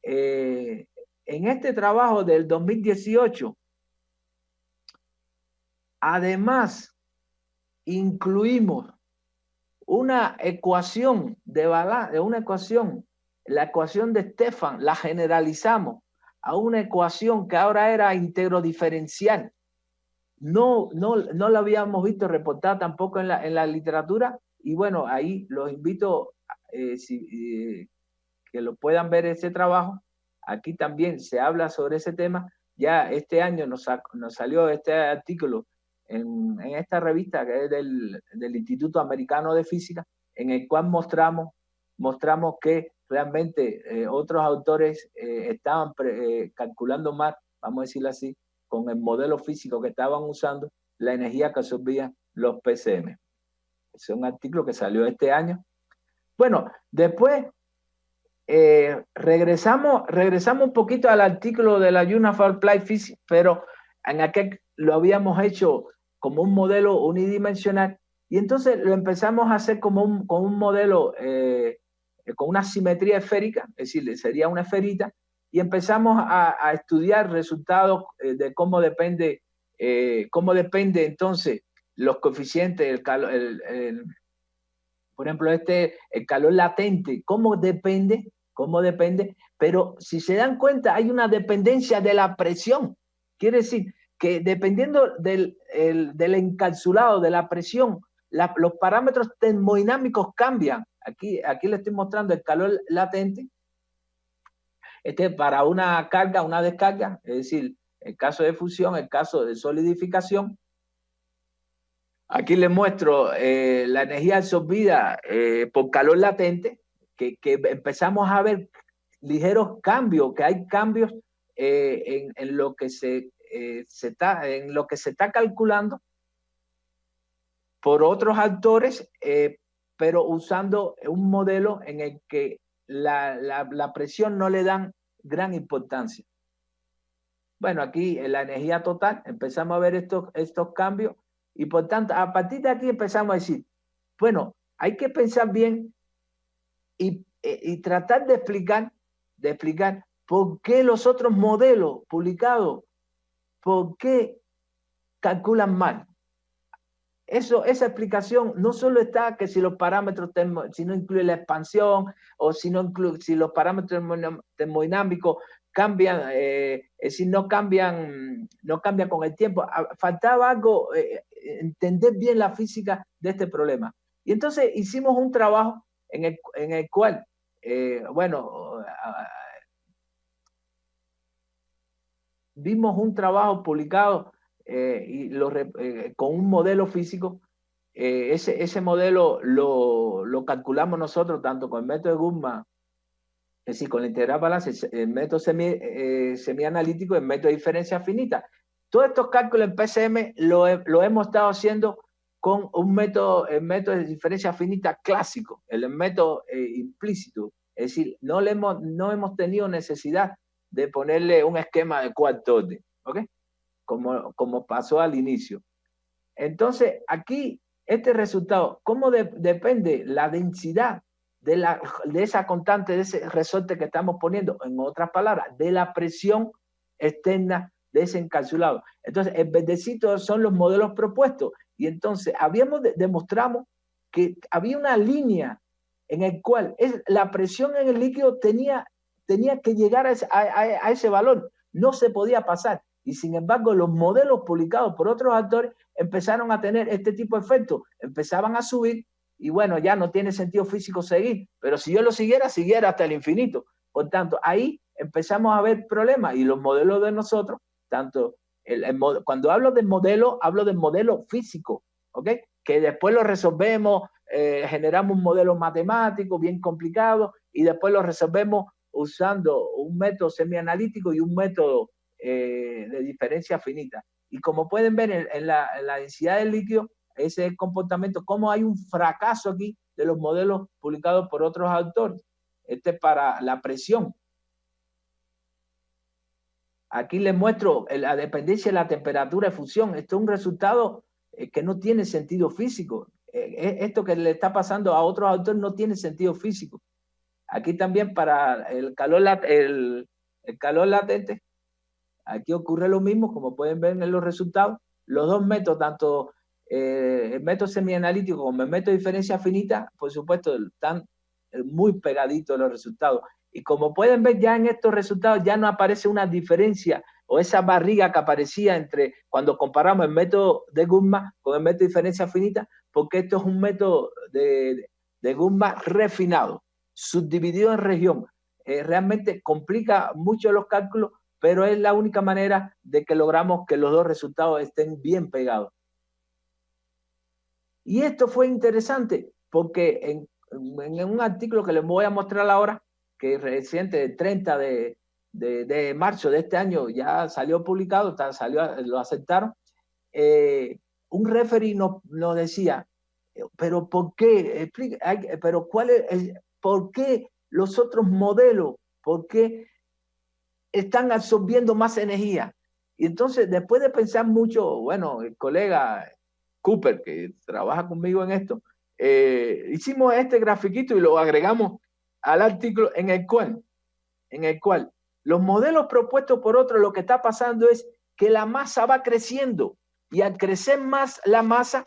en este trabajo del 2018, además incluimos una ecuación de balance, la ecuación de Stefan, la generalizamos a una ecuación que ahora era íntegro diferencial. No la habíamos visto reportada tampoco en la literatura, y bueno, ahí los invito que lo puedan ver ese trabajo. Aquí también se habla sobre ese tema. Ya este año nos salió este artículo en esta revista que es del Instituto Americano de Física, en el cual mostramos que realmente otros autores estaban calculando mal, vamos a decirlo así, con el modelo físico que estaban usando, la energía que absorbían los PCM. Ese es un artículo que salió este año. Bueno, después regresamos un poquito al artículo de la Journal of Applied Physics, pero en aquel lo habíamos hecho como un modelo unidimensional, y entonces lo empezamos a hacer como un modelo con una simetría esférica, es decir, sería una esferita, y empezamos a estudiar resultados de cómo depende entonces los coeficientes, por ejemplo, el calor latente, cómo depende, pero si se dan cuenta hay una dependencia de la presión. Quiere decir que dependiendo del encapsulado, de la presión, los parámetros termodinámicos cambian. Aquí le estoy mostrando el calor latente. Para una carga, una descarga, es decir, el caso de fusión, el caso de solidificación. Aquí les muestro la energía absorbida por calor latente, que empezamos a ver ligeros cambios, que hay cambios en lo que se está calculando por otros autores, pero usando un modelo en el que la presión no le dan gran importancia. Bueno, aquí en la energía total empezamos a ver estos cambios, y por tanto, a partir de aquí empezamos a decir, bueno, hay que pensar bien y tratar de explicar por qué los otros modelos publicados, por qué calculan mal. Esa explicación no solo está que si los parámetros, si no incluye la expansión, o si los parámetros termodinámicos cambian, si no cambian con el tiempo. Faltaba algo, entender bien la física de este problema. Y entonces hicimos un trabajo en el cual, vimos un trabajo publicado con un modelo físico. Ese modelo lo calculamos nosotros tanto con el método de Guttman, es decir, con la integral balance, el método semianalítico y el método de diferencia finita. Todos estos cálculos en PCM lo hemos estado haciendo con el método de diferencia finita clásico, el método implícito. Es decir, no hemos tenido necesidad de ponerle un esquema de cuarto orden, ¿ok? Como pasó al inicio. Entonces, aquí, este resultado, ¿cómo depende la densidad de esa constante, de ese resorte que estamos poniendo? En otras palabras, de la presión externa de ese encapsulado. Entonces, el verdecito son los modelos propuestos. Y entonces, demostramos que había una línea en el cual la presión en el líquido tenía que llegar a ese valor. No se podía pasar. Y sin embargo, los modelos publicados por otros autores empezaron a tener este tipo de efectos. Empezaban a subir, y bueno, ya no tiene sentido físico seguir. Pero si yo lo siguiera hasta el infinito. Por tanto, ahí empezamos a ver problemas. Y los modelos de nosotros, tanto cuando hablo del modelo físico, ¿ok? Que después lo resolvemos, generamos un modelo matemático bien complicado, y después lo resolvemos usando un método semianalítico y un método de diferencia finita. Y como pueden ver en la densidad del líquido, ese es el comportamiento, cómo hay un fracaso aquí de los modelos publicados por otros autores. Este es para la presión. Aquí les muestro la dependencia de la temperatura de fusión. Esto es un resultado que no tiene sentido físico. Esto que le está pasando a otros autores no tiene sentido físico. Aquí también para el calor latente, aquí ocurre lo mismo, como pueden ver en los resultados. Los dos métodos, tanto el método semianalítico como el método de diferencia finita, por supuesto, están muy pegaditos los resultados. Y como pueden ver ya en estos resultados ya no aparece una diferencia o esa barriga que aparecía entre cuando comparamos el método de Guttman con el método de diferencia finita, porque esto es un método de Guttman refinado, subdividido en región. Realmente complica mucho los cálculos, pero es la única manera de que logramos que los dos resultados estén bien pegados. Y esto fue interesante porque en un artículo que les voy a mostrar ahora, que es reciente, el 30 de marzo de este año, ya salió publicado, lo aceptaron, un referee nos decía, pero ¿por qué? Pero ¿por qué los otros modelos? ¿Por qué están absorbiendo más energía? Y entonces, después de pensar mucho, bueno, el colega Cooper, que trabaja conmigo en esto, hicimos este grafiquito y lo agregamos al artículo en el cual los modelos propuestos por otros, lo que está pasando es que la masa va creciendo y al crecer más la masa,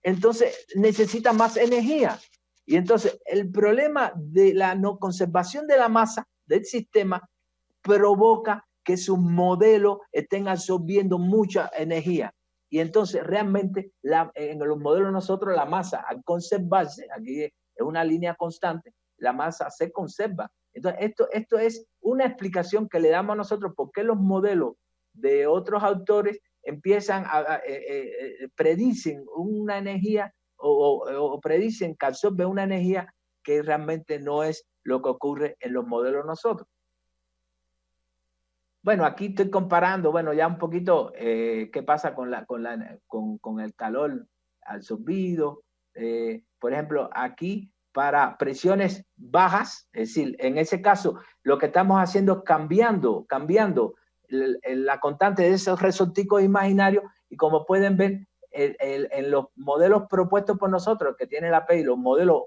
entonces necesita más energía. Y entonces el problema de la no conservación de la masa del sistema provoca que sus modelos estén absorbiendo mucha energía. Y entonces realmente en los modelos nosotros la masa al conservarse, aquí es una línea constante, la masa se conserva. Entonces esto es una explicación que le damos a nosotros por qué los modelos de otros autores empiezan predicen una energía o predicen que absorbe una energía que realmente no es lo que ocurre en los modelos nosotros. Bueno, aquí estoy comparando, bueno, ya un poquito qué pasa con el calor absorbido. Por ejemplo, aquí para presiones bajas, es decir, en ese caso, lo que estamos haciendo es cambiando la constante de esos resorticos imaginarios y como pueden ver, en los modelos propuestos por nosotros, que tiene la P y los modelos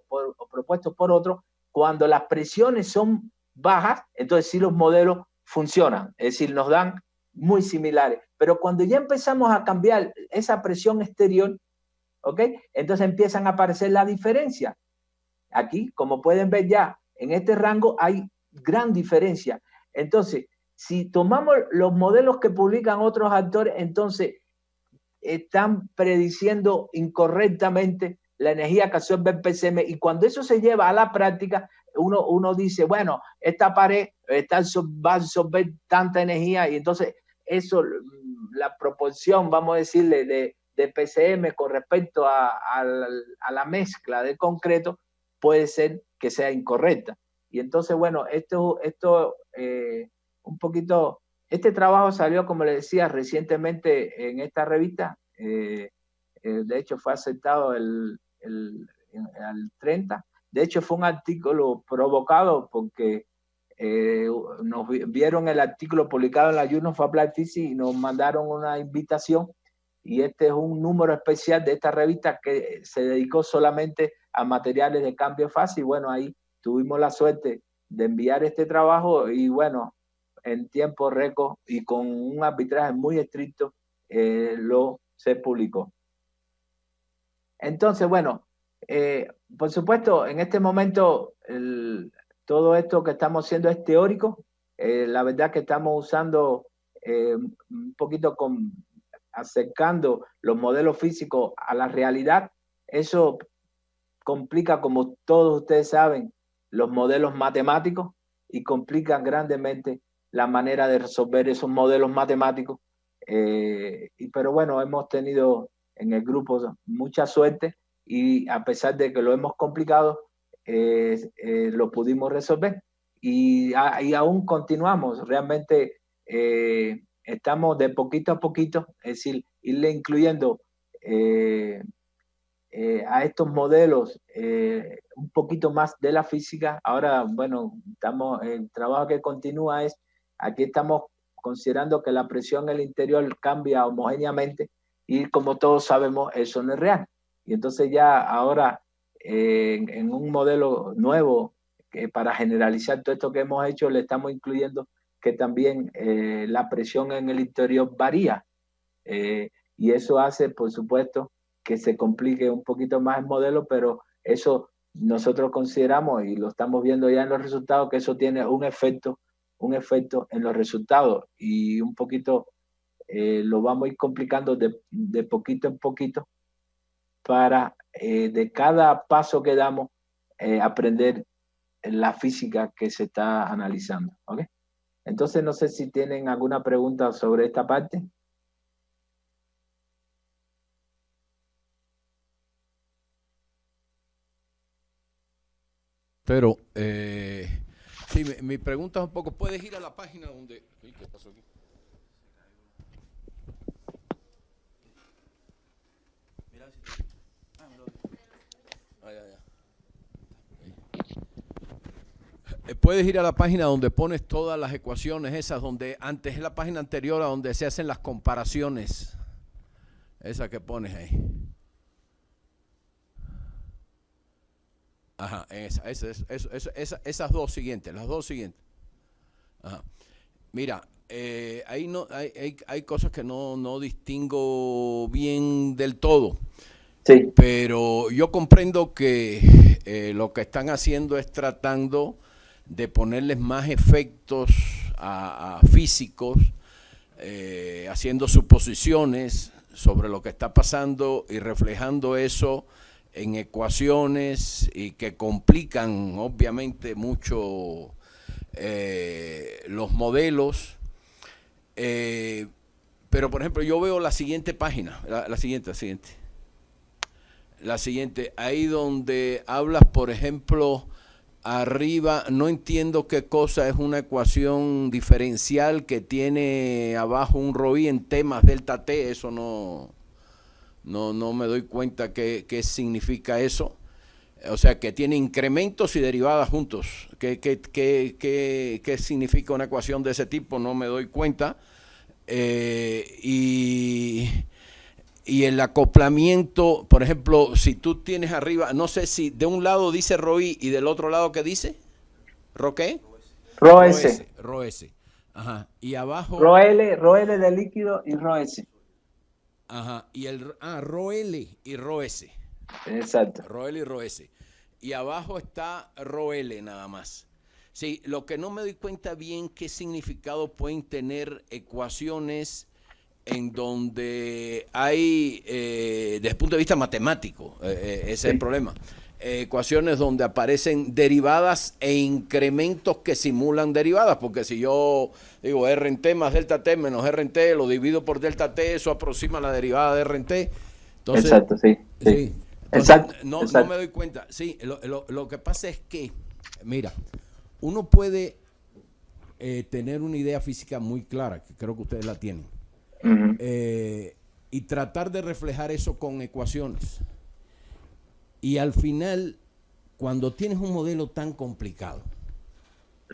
propuestos por otros, cuando las presiones son bajas, entonces sí los modelos funcionan, es decir, nos dan muy similares. Pero cuando ya empezamos a cambiar esa presión exterior, ¿ok? Entonces empiezan a aparecer la diferencia. Aquí, como pueden ver ya, en este rango hay gran diferencia. Entonces, si tomamos los modelos que publican otros autores, entonces están prediciendo incorrectamente la energía que absorbe el PCM y cuando eso se lleva a la práctica, uno dice, bueno, esta pared va a absorber tanta energía y entonces eso, la proporción, vamos a decirle, de PCM con respecto a la mezcla de concreto puede ser que sea incorrecta. Y entonces, bueno, esto un poquito, este trabajo salió, como les decía, recientemente en esta revista, de hecho fue aceptado el 30. De hecho, fue un artículo provocado porque nos vieron el artículo publicado en la Journal of Applied Physics y nos mandaron una invitación. Y este es un número especial de esta revista que se dedicó solamente a materiales de cambio fase. Y bueno, ahí tuvimos la suerte de enviar este trabajo y bueno, en tiempo récord y con un arbitraje muy estricto se publicó. Entonces, bueno, por supuesto, en este momento todo esto que estamos haciendo es teórico. La verdad que estamos usando un poquito acercando los modelos físicos a la realidad. Eso complica, como todos ustedes saben, los modelos matemáticos y complican grandemente la manera de resolver esos modelos matemáticos. Pero bueno, hemos tenido en el grupo mucha suerte y a pesar de que lo hemos complicado, lo pudimos resolver y aún continuamos. Realmente estamos de poquito a poquito, es decir, irle incluyendo a estos modelos un poquito más de la física. Ahora, bueno, el trabajo que continúa es, aquí estamos considerando que la presión en el interior cambia homogéneamente y como todos sabemos, eso no es real. Y entonces ya ahora en un modelo nuevo, para generalizar todo esto que hemos hecho, le estamos incluyendo que también la presión en el interior varía. Y eso hace, por supuesto, que se complique un poquito más el modelo, pero eso nosotros consideramos, y lo estamos viendo ya en los resultados, que eso tiene un efecto en los resultados, y un poquito lo vamos a ir complicando de poquito en poquito para de cada paso que damos aprender la física que se está analizando. ¿Okay? Entonces, no sé si tienen alguna pregunta sobre esta parte. Pero, sí, mi pregunta es un poco, ¿puedes ir a la página donde... ¿Qué pasó aquí? Puedes ir a la página donde pones todas las ecuaciones esas, donde antes es la página anterior a donde se hacen las comparaciones. Esa que pones ahí. Ajá, esas dos siguientes, las dos siguientes. Ajá. Mira, ahí no, hay cosas que no distingo bien del todo. Sí. Pero yo comprendo que lo que están haciendo es tratando de ponerles más efectos a físicos, haciendo suposiciones sobre lo que está pasando y reflejando eso en ecuaciones y que complican obviamente mucho los modelos. Pero por ejemplo yo veo la siguiente página, la siguiente, ahí donde hablas, por ejemplo, arriba, no entiendo qué cosa es una ecuación diferencial que tiene abajo un ρ en T más delta T, eso no me doy cuenta qué significa eso. O sea, que tiene incrementos y derivadas juntos. ¿Qué significa una ecuación de ese tipo? No me doy cuenta. Y el acoplamiento, por ejemplo, si tú tienes arriba, no sé si de un lado dice ρ y del otro lado, ¿qué dice? ¿Ρ qué? ρS. ρS. Ajá. Y abajo... ρL de líquido y ρS. Ajá. Y ρL y ρS. Exacto. ρL y ρS. Y abajo está ρL nada más. Sí, lo que no me doy cuenta bien qué significado pueden tener ecuaciones en donde hay, desde el punto de vista matemático, ese es el problema, ecuaciones donde aparecen derivadas e incrementos que simulan derivadas, porque si yo digo R en T más delta T menos R en T, lo divido por delta T, eso aproxima la derivada de R en T. Entonces, exacto, sí. Entonces, exacto. No me doy cuenta. Sí, lo que pasa es que, mira, uno puede tener una idea física muy clara, que creo que ustedes la tienen. Uh-huh. Y tratar de reflejar eso con ecuaciones. Y al final, cuando tienes un modelo tan complicado,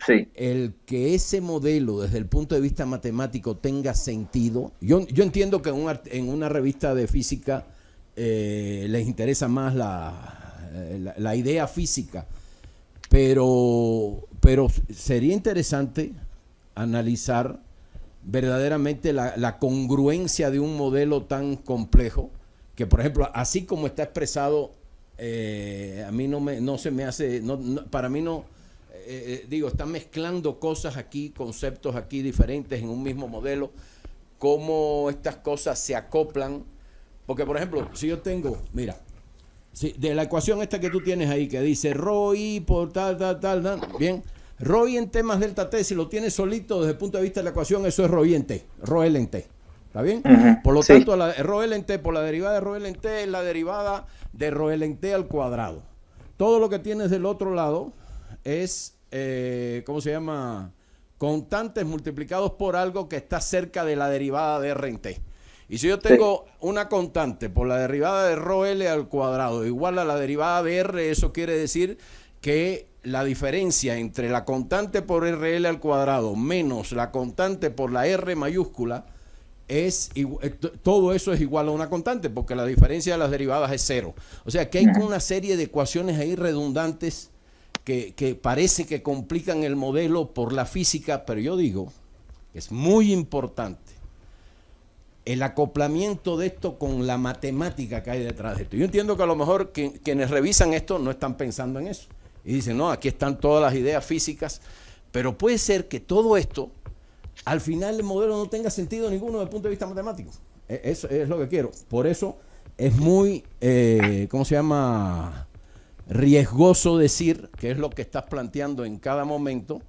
sí, el que ese modelo desde el punto de vista matemático tenga sentido, yo entiendo que en una revista de física les interesa más la idea física, pero sería interesante analizar verdaderamente la congruencia de un modelo tan complejo que, por ejemplo, así como está expresado, a mí no se me hace, para mí no, digo, están mezclando cosas aquí, conceptos aquí diferentes en un mismo modelo, cómo estas cosas se acoplan, porque, por ejemplo, si yo tengo, mira, de la ecuación esta que tú tienes ahí, que dice ρ por tal, bien, ρ en T más delta T, si lo tienes solito desde el punto de vista de la ecuación, eso es ρ en T, ρl en T. ¿Está bien? Uh-huh. Por lo sí. tanto, ρl en T por la derivada de ρl en T es la derivada de ρl en T al cuadrado. Todo lo que tienes del otro lado es, ¿cómo se llama? Constantes multiplicados por algo que está cerca de la derivada de R en T. Y si yo tengo una constante por la derivada de rho L al cuadrado igual a la derivada de R, eso quiere decir que la diferencia entre la constante por RL al cuadrado menos la constante por la R mayúscula todo eso es igual a una constante, porque la diferencia de las derivadas es 0. O sea que hay una serie de ecuaciones ahí redundantes que parece que complican el modelo por la física, pero yo digo que es muy importante el acoplamiento de esto con la matemática que hay detrás de esto. Yo entiendo que a lo mejor quienes revisan esto no están pensando en eso. Y dicen, no, aquí están todas las ideas físicas, pero puede ser que todo esto, al final el modelo no tenga sentido ninguno desde el punto de vista matemático. Eso es lo que quiero. Por eso es muy, ¿cómo se llama? Riesgoso decir, que es lo que estás planteando en cada momento,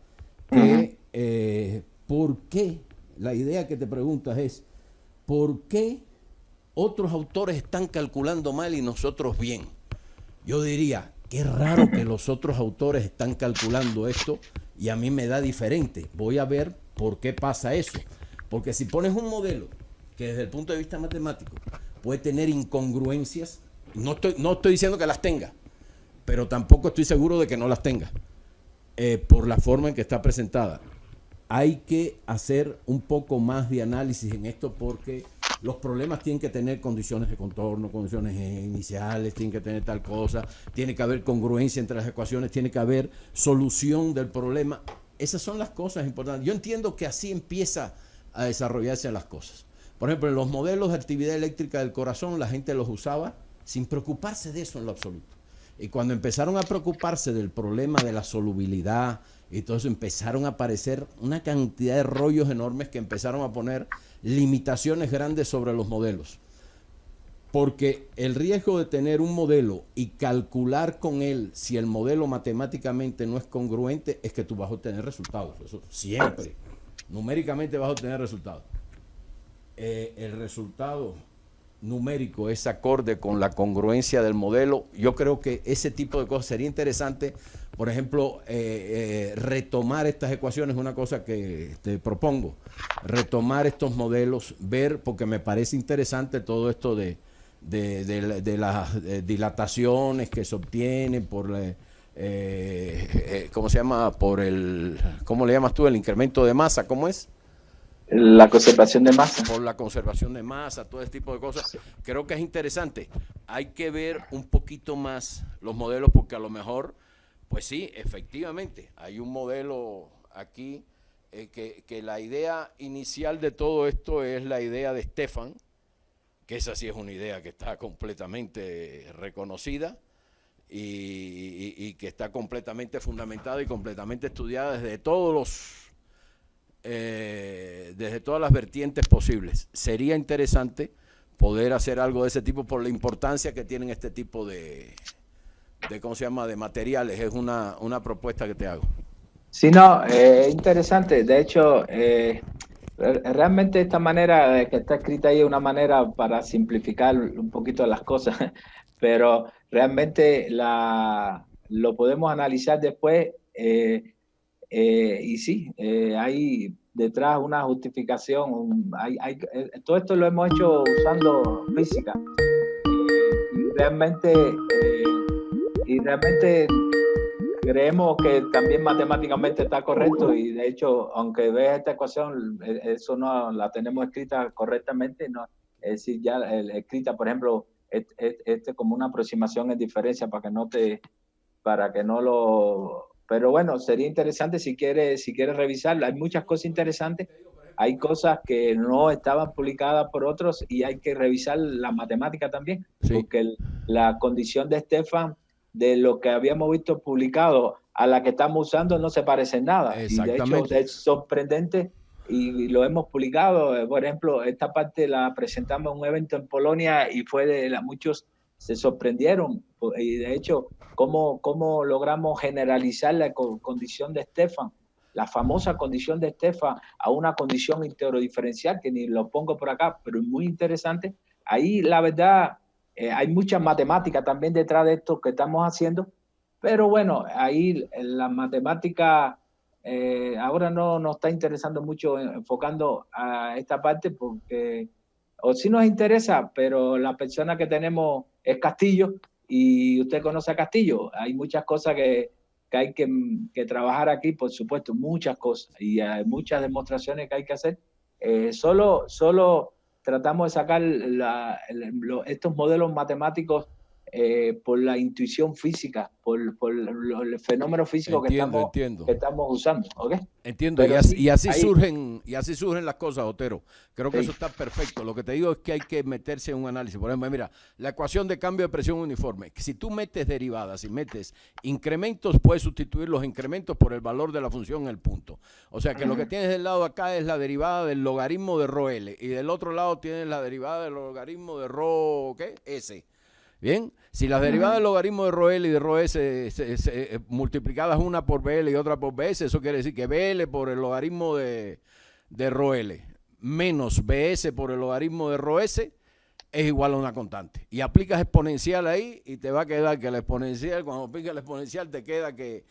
que ¿por qué? La idea que te preguntas es, ¿por qué otros autores están calculando mal y nosotros bien? Yo diría, qué raro que los otros autores están calculando esto y a mí me da diferente. Voy a ver por qué pasa eso. Porque si pones un modelo que desde el punto de vista matemático puede tener incongruencias, no estoy diciendo que las tenga, pero tampoco estoy seguro de que no las tenga, por la forma en que está presentada. Hay que hacer un poco más de análisis en esto porque los problemas tienen que tener condiciones de contorno, condiciones iniciales, tienen que tener tal cosa, tiene que haber congruencia entre las ecuaciones, tiene que haber solución del problema. Esas son las cosas importantes. Yo entiendo que así empieza a desarrollarse las cosas. Por ejemplo, en los modelos de actividad eléctrica del corazón, la gente los usaba sin preocuparse de eso en lo absoluto. Y cuando empezaron a preocuparse del problema de la solubilidad, y todo eso, empezaron a aparecer una cantidad de rollos enormes que empezaron a poner limitaciones grandes sobre los modelos. Porque el riesgo de tener un modelo y calcular con él si el modelo matemáticamente no es congruente es que tú vas a obtener resultados. Eso siempre. Numéricamente vas a obtener resultados. El resultado numérico es acorde con la congruencia del modelo. Yo creo que ese tipo de cosas sería interesante. Por ejemplo, retomar estas ecuaciones, una cosa que te propongo, retomar estos modelos, ver, porque me parece interesante todo esto de las dilataciones que se obtienen por, ¿cómo se llama? ¿Cómo le llamas tú? El incremento de masa, ¿cómo es? La conservación de masa. Por la conservación de masa, todo este tipo de cosas. Creo que es interesante. Hay que ver un poquito más los modelos porque a lo mejor, pues sí, efectivamente, hay un modelo aquí que la idea inicial de todo esto es la idea de Stefan, que esa sí es una idea que está completamente reconocida y que está completamente fundamentada y completamente estudiada desde desde todas las vertientes posibles. Sería interesante poder hacer algo de ese tipo por la importancia que tienen este tipo de ¿cómo se llama? De materiales. Es una propuesta que te hago. Sí, no, es interesante. De hecho, realmente esta manera que está escrita ahí es una manera para simplificar un poquito las cosas, pero realmente lo podemos analizar después. Y sí, hay detrás una justificación, todo esto lo hemos hecho usando física y realmente creemos que también matemáticamente está correcto y de hecho, aunque veas esta ecuación, eso no la tenemos escrita correctamente, no, es decir, ya escrita, por ejemplo, como una aproximación en diferencia para que no lo... Pero bueno, sería interesante si quieres revisarlo. Hay muchas cosas interesantes. Hay cosas que no estaban publicadas por otros y hay que revisar la matemática también. Sí. Porque la condición de Stefan, de lo que habíamos visto publicado a la que estamos usando, no se parece en nada. Y de hecho es sorprendente y lo hemos publicado. Por ejemplo, esta parte la presentamos en un evento en Polonia y fue muchos se sorprendieron y de hecho cómo logramos generalizar la condición de Stefan, la famosa condición de Stefan a una condición integrodiferencial que ni lo pongo por acá, pero es muy interesante. Ahí la verdad hay mucha matemática también detrás de esto que estamos haciendo, pero bueno, ahí la matemática ahora no nos está interesando mucho enfocando a esta parte porque o sí nos interesa, pero la persona que tenemos es Castillo, y usted conoce a Castillo. Hay muchas cosas que hay que trabajar aquí, por supuesto, muchas cosas, y hay muchas demostraciones que hay que hacer. Solo tratamos de sacar estos modelos matemáticos por la intuición física, por el fenómeno físico que estamos usando. ¿Okay? Entiendo, y así surgen las cosas, Otero. Creo que eso está perfecto. Lo que te digo es que hay que meterse en un análisis. Por ejemplo, mira, la ecuación de cambio de presión uniforme. Si tú metes derivadas y metes incrementos, puedes sustituir los incrementos por el valor de la función en el punto. O sea que lo que tienes del lado acá es la derivada del logaritmo de rho L, y del otro lado tienes la derivada del logaritmo de rho S. Bien, si las derivadas del logaritmo de rho L y de rho S multiplicadas una por BL y otra por BS, eso quiere decir que BL por el logaritmo de rho L menos BS por el logaritmo de rho S es igual a una constante. Y aplicas exponencial ahí y te va a quedar que la exponencial, cuando aplicas la exponencial te queda que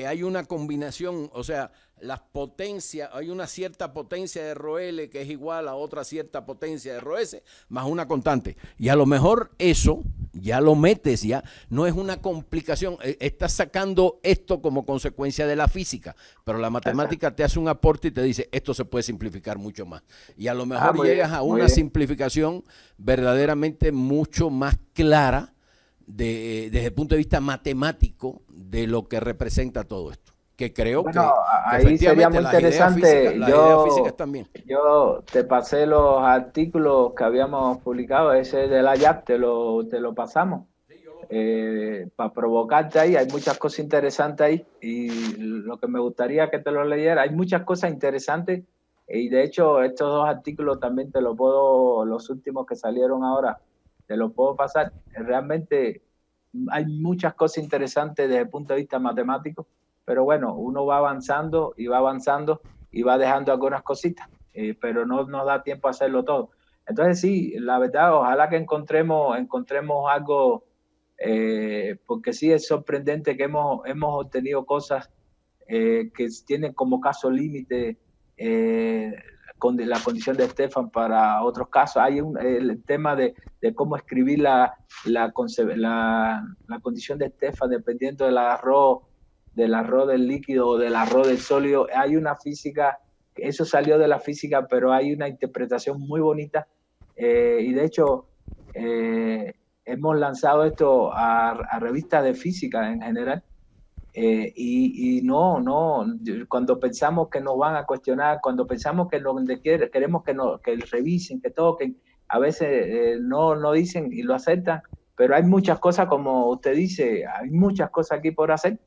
hay una combinación, o sea, las potencias, hay una cierta potencia de rho L que es igual a otra cierta potencia de rho S más una constante. Y a lo mejor eso ya lo metes, ya no es una complicación, estás sacando esto como consecuencia de la física, pero la matemática te hace un aporte y te dice, esto se puede simplificar mucho más. Y a lo mejor llegas a una simplificación verdaderamente mucho más clara desde el punto de vista matemático de lo que representa todo esto, que creo que ahí sería muy interesante. Las ideas físicas también. Yo te pasé los artículos que habíamos publicado, ese de la YAP te lo pasamos, para provocarte ahí. Hay muchas cosas interesantes ahí, y lo que me gustaría que te lo leyera, hay muchas cosas interesantes, y de hecho estos dos artículos también te los puedo, los últimos que salieron ahora, te lo puedo pasar. Realmente hay muchas cosas interesantes desde el punto de vista matemático, pero bueno, uno va avanzando y va dejando algunas cositas, pero no nos da tiempo a hacerlo todo. Entonces sí, la verdad, ojalá que encontremos algo, porque sí es sorprendente que hemos obtenido cosas que tienen como caso límite con la condición de Stefan del otros casos. Hay el tema de cómo escribir la condición de Stefan dependiendo del arroz del líquido o del arroz del sólido. Hay una física, eso salió de la física, pero hay una interpretación muy bonita, y de hecho hemos lanzado esto a revistas de física en general. Y no, cuando pensamos que nos van a cuestionar, cuando pensamos que queremos que revisen, que toquen, a veces no dicen y lo aceptan, pero hay muchas cosas, como usted dice, hay muchas cosas aquí por hacer,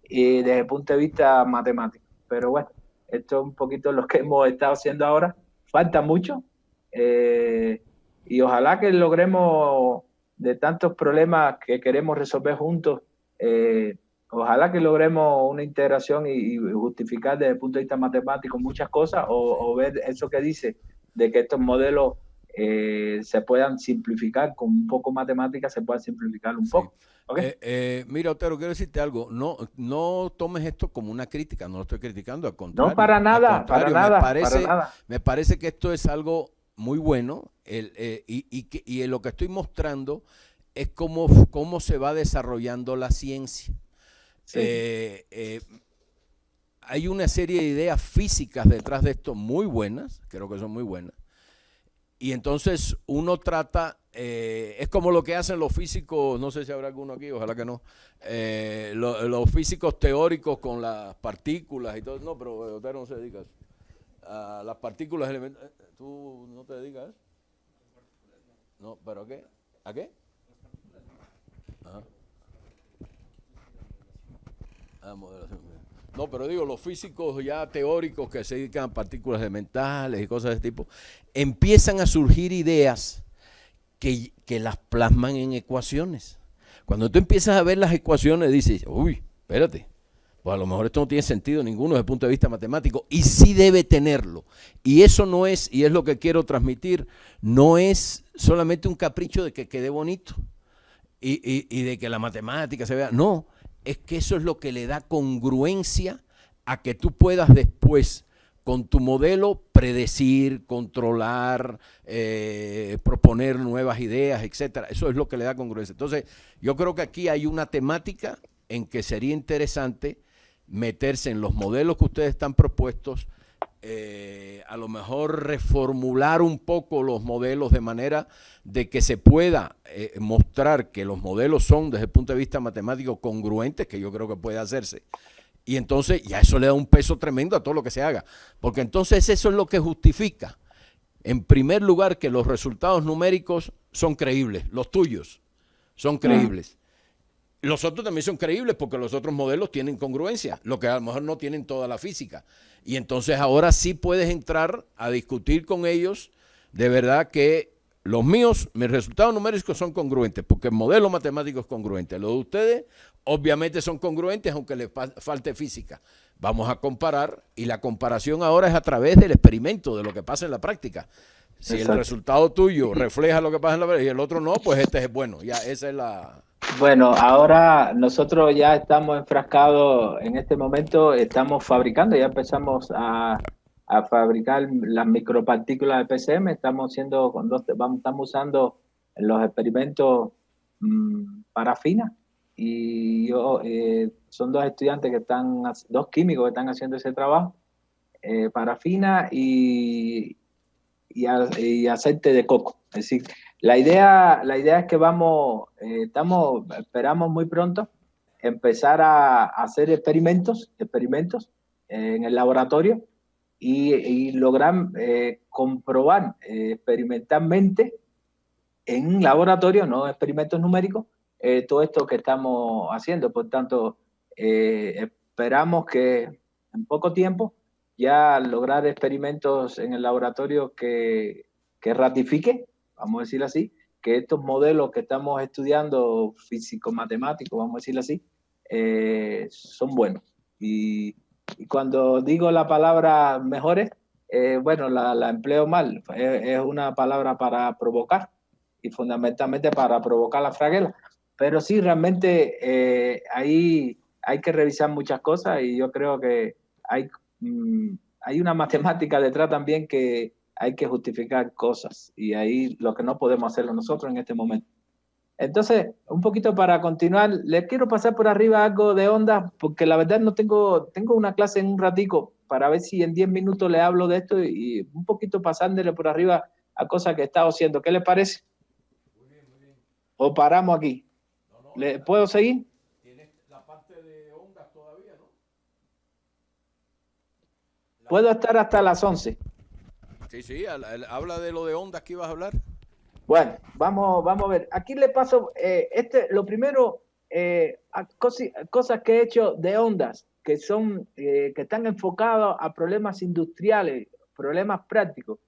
desde el punto de vista matemático. Pero bueno, esto es un poquito lo que hemos estado haciendo ahora. Falta mucho, y ojalá que logremos, de tantos problemas que queremos resolver juntos, ojalá que logremos una integración y justificar desde el punto de vista matemático muchas cosas, o ver eso que dice, de que estos modelos se puedan simplificar con un poco de matemática, se puedan simplificar un poco. ¿Okay? Mira, Otero, quiero decirte algo, no tomes esto como una crítica, no lo estoy criticando, al contrario. No, para nada. Me parece que esto es algo muy bueno, y lo que estoy mostrando es cómo se va desarrollando la ciencia. Sí. Hay una serie de ideas físicas detrás de esto muy buenas, creo que son muy buenas, y entonces uno trata, es como lo que hacen los físicos, no sé si habrá alguno aquí, ojalá que no, los físicos teóricos con las partículas y todo. No, pero usted no se dedica a eso, a las partículas elementales. ¿Tú no te dedicas a eso? No, pero ¿qué? ¿A qué? Ajá. No, pero digo, los físicos ya teóricos que se dedican a partículas elementales y cosas de ese tipo, empiezan a surgir ideas que las plasman en ecuaciones. Cuando tú empiezas a ver las ecuaciones, dices, uy, espérate, pues a lo mejor esto no tiene sentido ninguno desde el punto de vista matemático, y sí debe tenerlo. Y eso no es, y es lo que quiero transmitir, no es solamente un capricho de que quede bonito y de que la matemática se vea, no. Es que eso es lo que le da congruencia a que tú puedas después con tu modelo predecir, controlar, proponer nuevas ideas, etcétera. Eso es lo que le da congruencia. Entonces, yo creo que aquí hay una temática en que sería interesante meterse en los modelos que ustedes están propuestos, a lo mejor reformular un poco los modelos de manera de que se pueda mostrar que los modelos son desde el punto de vista matemático congruentes, que yo creo que puede hacerse. Y entonces ya eso le da un peso tremendo a todo lo que se haga, porque entonces eso es lo que justifica, en primer lugar, que los resultados numéricos son creíbles, los tuyos son creíbles. Los otros también son creíbles porque los otros modelos tienen congruencia, lo que a lo mejor no tienen toda la física. Y entonces ahora sí puedes entrar a discutir con ellos de verdad que los míos, mis resultados numéricos son congruentes porque el modelo matemático es congruente. Los de ustedes obviamente son congruentes aunque les falte física. Vamos a comparar y la comparación ahora es a través del experimento, de lo que pasa en la práctica. Si el resultado tuyo refleja lo que pasa en la práctica y el otro no, pues este es bueno. Ya esa es la... Bueno, ahora nosotros ya estamos enfrascados en este momento, estamos fabricando, ya empezamos a fabricar las micropartículas de PCM, estamos usando en los experimentos parafina y son dos estudiantes dos químicos que están haciendo ese trabajo, parafina y aceite de coco. Es decir, la idea es que esperamos muy pronto empezar a hacer experimentos en el laboratorio y lograr comprobar experimentalmente en laboratorio, no experimentos numéricos, todo esto que estamos haciendo. Por tanto, esperamos que en poco tiempo ya lograr experimentos en el laboratorio que ratifique, vamos a decirlo así, que estos modelos que estamos estudiando, físico-matemáticos, vamos a decirlo así, son buenos. Y cuando digo la palabra mejores, bueno, la empleo mal, es una palabra para provocar y fundamentalmente para provocar la fraguela. Pero sí, realmente ahí hay que revisar muchas cosas y yo creo que hay una matemática detrás también que hay que justificar cosas y ahí lo que no podemos hacerlo nosotros en este momento. Entonces, un poquito para continuar, les quiero pasar por arriba algo de ondas porque la verdad no tengo una clase en un ratico para ver si en 10 minutos le hablo de esto y un poquito pasándole por arriba a cosas que he estado haciendo. ¿Qué les parece? Muy bien, muy bien. ¿O paramos aquí? ¿Le puedo seguir? Tienes la parte de ondas todavía, ¿no? Puedo estar hasta las 11. Sí, habla de lo de ondas que ibas a hablar. Bueno, vamos a ver. Aquí le paso, lo primero, cosas que he hecho de ondas, que están enfocadas a problemas industriales, problemas prácticos.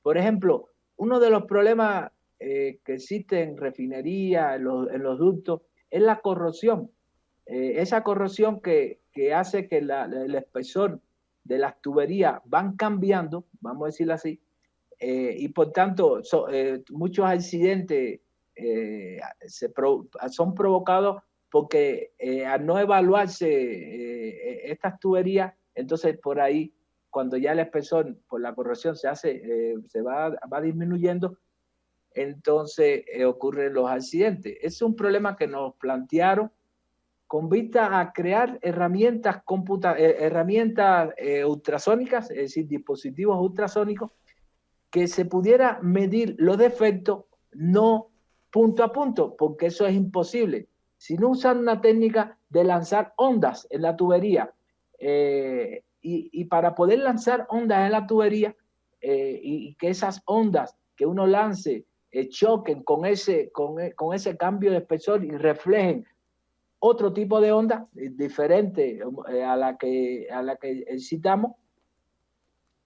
Por ejemplo, uno de los problemas que existen en refinería, en los ductos, es la corrosión. Esa corrosión que hace que el espesor de las tuberías van cambiando, vamos a decirlo así, y por tanto muchos accidentes son provocados porque al no evaluarse estas tuberías, entonces por ahí, cuando ya el espesor por la corrosión se va disminuyendo, entonces ocurren los accidentes. Es un problema que nos plantearon con vista a crear herramientas ultrasónicas, es decir, dispositivos ultrasónicos, que se pudiera medir los defectos no punto a punto, porque eso es imposible, sino usar una técnica de lanzar ondas en la tubería. Y para poder lanzar ondas en la tubería y que esas ondas que uno lance choquen con ese cambio de espesor y reflejen otro tipo de onda diferente a la que citamos,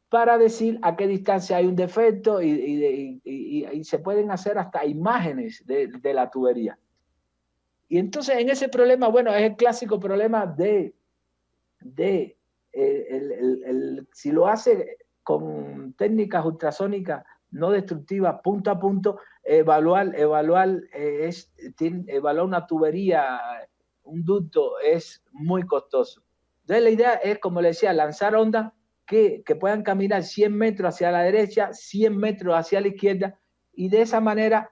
para decir a qué distancia hay un defecto y se pueden hacer hasta imágenes de la tubería. Y entonces en ese problema, bueno, es el clásico problema si lo hace con técnicas ultrasónicas no destructivas punto a punto, evaluar una tubería, un ducto, es muy costoso. Entonces la idea es, como le decía, lanzar ondas que puedan caminar 100 metros hacia la derecha, 100 metros hacia la izquierda, y de esa manera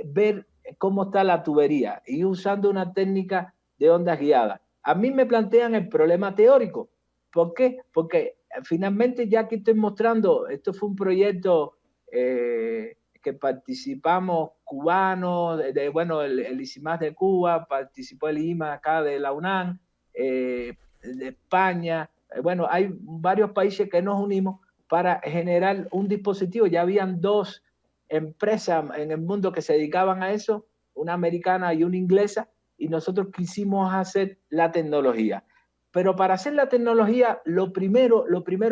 ver cómo está la tubería, y usando una técnica de ondas guiadas. A mí me plantean el problema teórico. ¿Por qué? Porque finalmente, ya que estoy mostrando, esto fue un proyecto que participamos cubanos, bueno, el ICIMAS de Cuba, participó el IMA acá de la UNAM, de España, bueno, hay varios países que nos unimos para generar un dispositivo. Ya habían 2 empresas en el mundo que se dedicaban a eso, una americana y una inglesa, y nosotros quisimos hacer la tecnología. Pero para hacer la tecnología, lo primero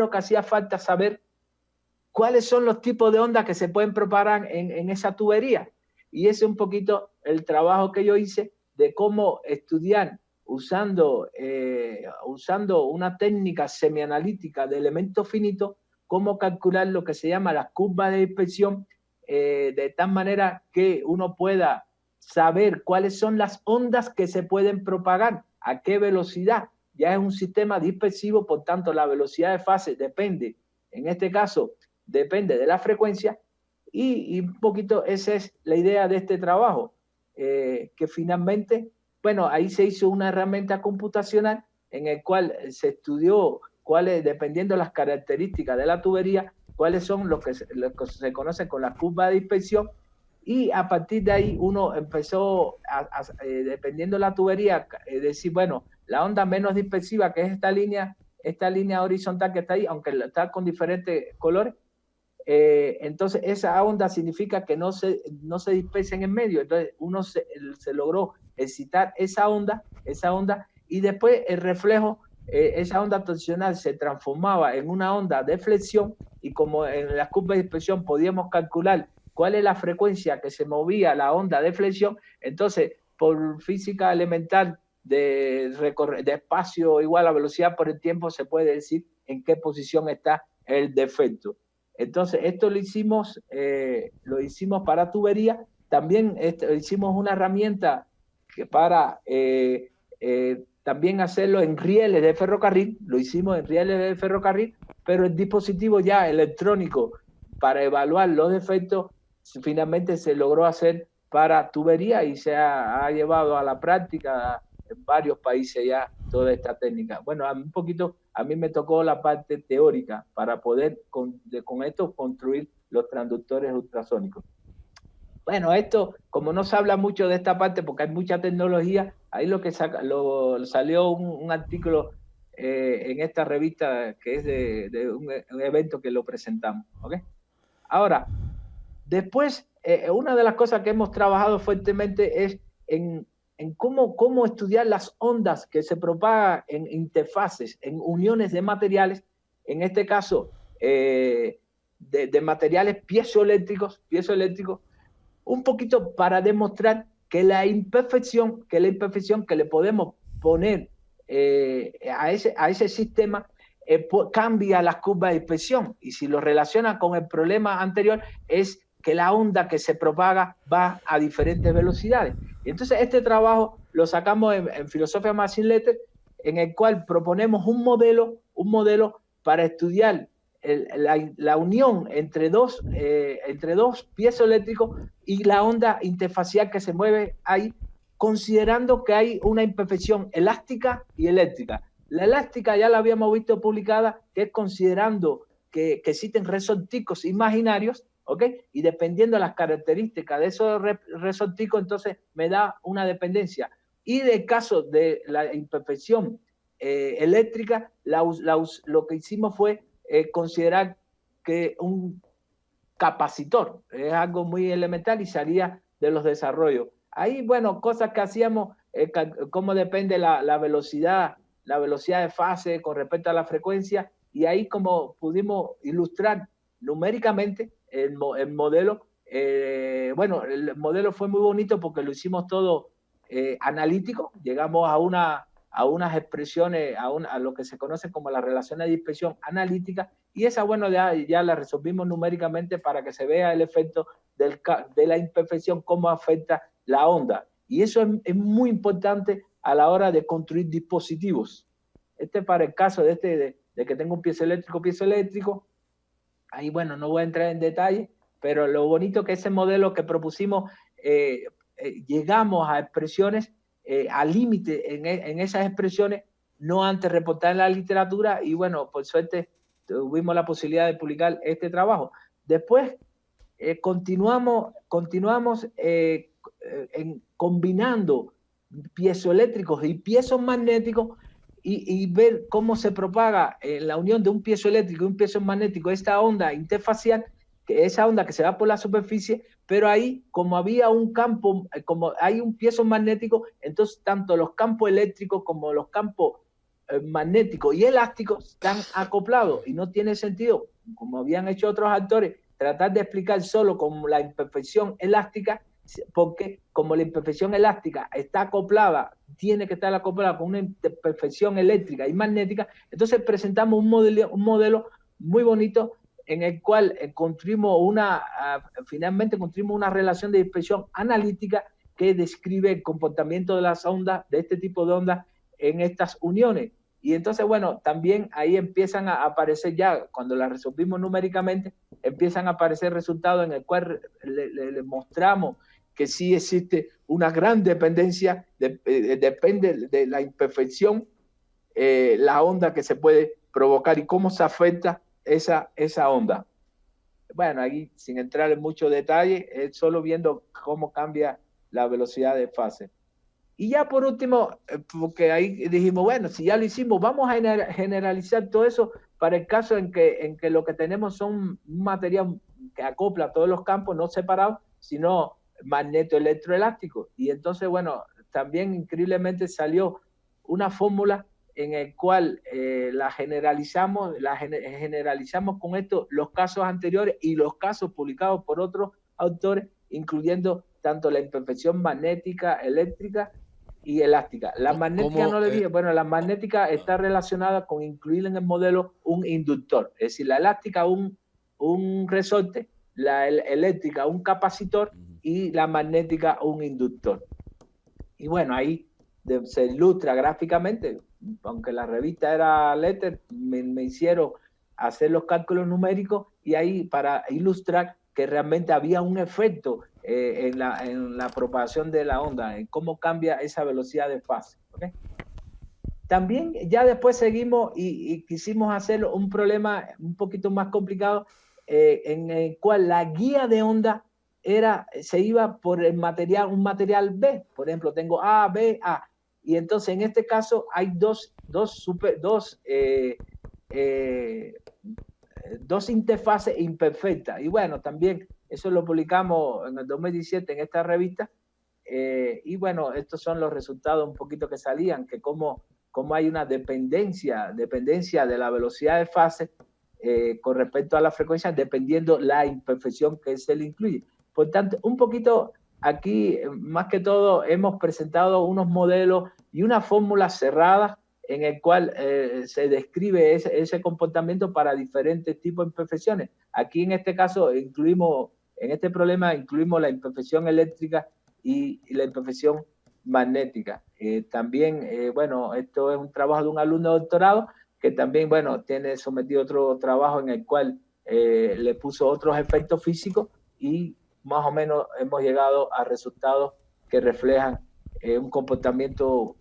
que hacía falta saber cuáles son los tipos de ondas que se pueden propagar en esa tubería. Y ese es un poquito el trabajo que yo hice de cómo estudiar usando una técnica semianalítica de elementos finitos, cómo calcular lo que se llama las curvas de dispersión, de tal manera que uno pueda saber cuáles son las ondas que se pueden propagar, a qué velocidad. Ya es un sistema dispersivo, por tanto la velocidad de fase depende, en este caso, depende de la frecuencia, y un poquito esa es la idea de este trabajo, que finalmente, bueno, ahí se hizo una herramienta computacional en el cual se estudió cuáles, dependiendo de las características de la tubería, cuáles son los que se conocen con la curva de dispersión, y a partir de ahí uno empezó, dependiendo de la tubería, decir, bueno, la onda menos dispersiva, que es esta línea horizontal que está ahí, aunque está con diferentes colores, entonces esa onda significa que no se dispersa en el medio. Entonces se logró excitar esa onda, y después el reflejo, esa onda torsional se transformaba en una onda de flexión, y como en las curvas de dispersión podíamos calcular cuál es la frecuencia que se movía la onda de flexión, entonces por física elemental de espacio igual a velocidad por el tiempo, se puede decir en qué posición está el defecto. Entonces esto lo hicimos para tubería. También hicimos una herramienta que para también hacerlo en rieles de ferrocarril. Lo hicimos en rieles de ferrocarril, pero el dispositivo ya electrónico para evaluar los defectos finalmente se logró hacer para tubería, y se ha llevado a la práctica en varios países ya toda esta técnica. Bueno, un poquito a mí me tocó la parte teórica para poder con esto construir los transductores ultrasónicos. Bueno, esto, como no se habla mucho de esta parte porque hay mucha tecnología, ahí salió un artículo en esta revista que es de un evento que lo presentamos. ¿Okay? Ahora, después, una de las cosas que hemos trabajado fuertemente es en cómo estudiar las ondas que se propagan en interfaces, en uniones de materiales, en este caso de materiales piezoeléctricos, un poquito para demostrar que la imperfección que le podemos poner a ese sistema cambia las curvas de dispersión, y si lo relaciona con el problema anterior es que la onda que se propaga va a diferentes velocidades. Y entonces este trabajo lo sacamos en Philosophy of Machine Letters, en el cual proponemos un modelo para estudiar la unión entre dos piezoeléctricos y la onda interfacial que se mueve ahí, considerando que hay una imperfección elástica y eléctrica. La elástica ya la habíamos visto publicada, que es considerando que existen resorticos imaginarios, ¿ok? Y dependiendo de las características de esos resorticos, entonces me da una dependencia. Y del caso de la imperfección eléctrica, lo que hicimos fue considerar que un capacitor es algo muy elemental y salía de los desarrollos. Ahí, bueno, cosas que hacíamos, cómo depende la velocidad de fase con respecto a la frecuencia, y ahí como pudimos ilustrar numéricamente el modelo. Bueno, el modelo fue muy bonito porque lo hicimos todo analítico, llegamos a unas expresiones, a lo que se conoce como la relación de dispersión analítica, y esa, bueno, ya la resolvimos numéricamente para que se vea el efecto de la imperfección, cómo afecta la onda. Y eso es muy importante a la hora de construir dispositivos. Para el caso de de que tengo un piezoeléctrico. Ahí, bueno, no voy a entrar en detalle, pero lo bonito que ese modelo que propusimos, llegamos a expresiones, al límite en esas expresiones, no antes reportadas en la literatura, y bueno, por suerte tuvimos la posibilidad de publicar este trabajo. Después continuamos combinando piezoeléctricos y piezos magnéticos y ver cómo se propaga la unión de un piezoeléctrico y un piezo magnético, esta onda interfacial, que esa onda que se va por la superficie, pero ahí, como había un campo, como hay un piezo magnético, entonces tanto los campos eléctricos como los campos magnéticos y elásticos están acoplados, y no tiene sentido, como habían hecho otros autores, tratar de explicar solo con la imperfección elástica, porque como la imperfección elástica está acoplada, tiene que estar acoplada con una imperfección eléctrica y magnética, entonces presentamos un modelo muy bonito en el cual finalmente construimos una relación de dispersión analítica que describe el comportamiento de las ondas, de este tipo de ondas, en estas uniones. Y entonces, bueno, también ahí empiezan a aparecer ya, cuando las resolvimos numéricamente, empiezan a aparecer resultados en el cual le mostramos que sí existe una gran dependencia, depende de la imperfección, la onda que se puede provocar y cómo se afecta esa onda. Bueno, ahí sin entrar en mucho detalle, es solo viendo cómo cambia la velocidad de fase. Y ya por último, porque ahí dijimos, bueno, si ya lo hicimos, vamos a generalizar todo eso para el caso en que lo que tenemos son un material que acopla todos los campos, no separados, sino magneto-electroelástico. Y entonces, bueno, también increíblemente salió una fórmula en el cual la generalizamos con esto los casos anteriores y los casos publicados por otros autores, incluyendo tanto la imperfección magnética, eléctrica y elástica. La magnética no le dije, bueno, la magnética está relacionada con incluir en el modelo un inductor, es decir, la elástica un resorte, la eléctrica un capacitor y la magnética un inductor. Y bueno, ahí se ilustra gráficamente, aunque la revista era Letter, me hicieron hacer los cálculos numéricos y ahí para ilustrar que realmente había un efecto en la propagación de la onda, en cómo cambia esa velocidad de fase. ¿Okay? También ya después seguimos y quisimos hacer un problema un poquito más complicado, en el cual la guía de onda se iba por un material B. Por ejemplo, tengo A, B, A. Y entonces en este caso hay dos interfaces imperfectas. Y bueno, también eso lo publicamos en el 2017 en esta revista. Y bueno, estos son los resultados un poquito que salían, que como hay una dependencia de la velocidad de fase con respecto a la frecuencia, dependiendo la imperfección que se le incluye. Por tanto, un poquito aquí, más que todo, hemos presentado unos modelos y una fórmula cerrada en el cual se describe ese comportamiento para diferentes tipos de imperfecciones. Aquí en este caso en este problema incluimos la imperfección eléctrica y la imperfección magnética. También, bueno, esto es un trabajo de un alumno de doctorado que también, bueno, tiene sometido otro trabajo en el cual le puso otros efectos físicos y más o menos hemos llegado a resultados que reflejan un comportamiento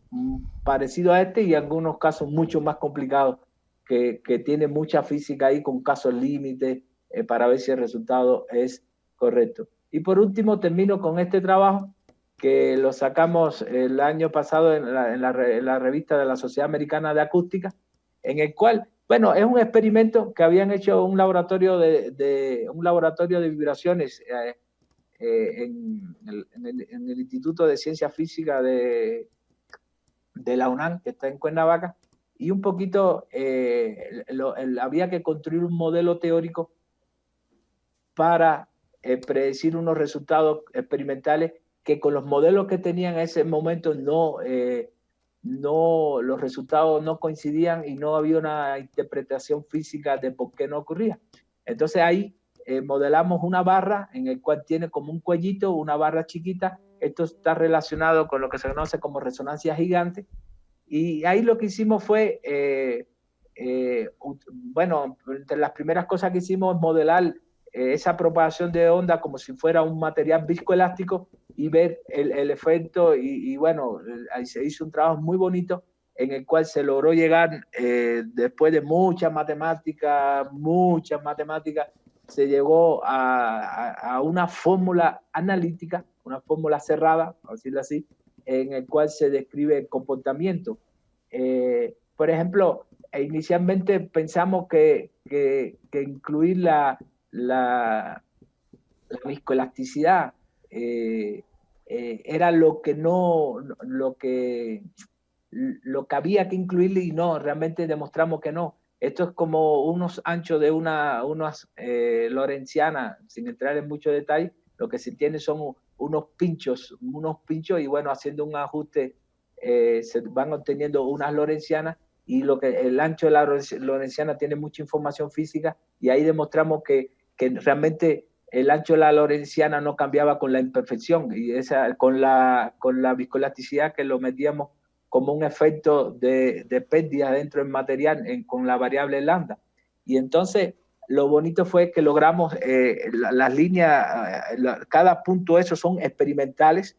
parecido a este y en algunos casos mucho más complicados que tiene mucha física ahí con casos límites para ver si el resultado es correcto. Y por último termino con este trabajo que lo sacamos el año pasado en la revista de la Sociedad Americana de Acústica, en el cual, bueno, es un experimento que habían hecho un laboratorio de vibraciones en el Instituto de Ciencia Física de la UNAM, que está en Cuernavaca, y un poquito había que construir un modelo teórico para predecir unos resultados experimentales que con los modelos que tenían en ese momento los resultados no coincidían y no había una interpretación física de por qué no ocurría. Entonces ahí modelamos una barra en el cual tiene como un cuellito, una barra chiquita. Esto está relacionado con lo que se conoce como resonancia gigante. Y ahí lo que hicimos fue bueno, entre las primeras cosas que hicimos es modelar esa propagación de onda como si fuera un material viscoelástico y ver el efecto y bueno, ahí se hizo un trabajo muy bonito en el cual se logró llegar después de muchas matemáticas, se llegó a una fórmula analítica, una fórmula cerrada, por decirlo así, en el cual se describe el comportamiento. Por ejemplo, inicialmente pensamos que incluir la viscoelasticidad era lo que había que incluirle y no, realmente demostramos que no. Esto es como unos anchos de unas lorencianas, sin entrar en mucho detalle, lo que se tiene son unos pinchos y bueno, haciendo un ajuste se van obteniendo unas lorencianas y el ancho de la lorenciana tiene mucha información física y ahí demostramos que realmente el ancho de la lorenciana no cambiaba con la imperfección y con la viscoelasticidad que lo metíamos como un efecto de pérdida dentro del material con la variable lambda. Y entonces lo bonito fue que logramos las líneas, cada punto de esos son experimentales.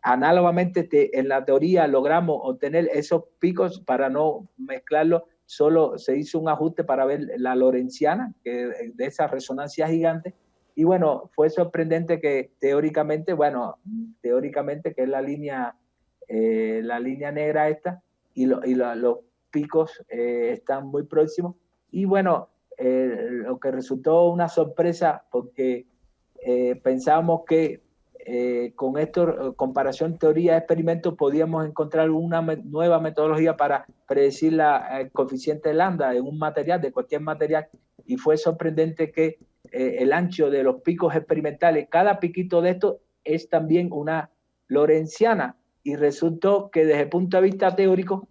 Análogamente en la teoría logramos obtener esos picos para no mezclarlos, solo se hizo un ajuste para ver la lorenciana, de esa resonancia gigante. Y bueno, fue sorprendente que teóricamente que es la línea negra esta, y los picos están muy próximos. Y bueno, lo que resultó una sorpresa porque pensábamos que con esto, comparación teoría-experimento, podíamos encontrar una nueva metodología para predecir el coeficiente de lambda en un material, de cualquier material, y fue sorprendente que el ancho de los picos experimentales, cada piquito de estos es también una lorenciana, y resultó que desde el punto de vista teórico,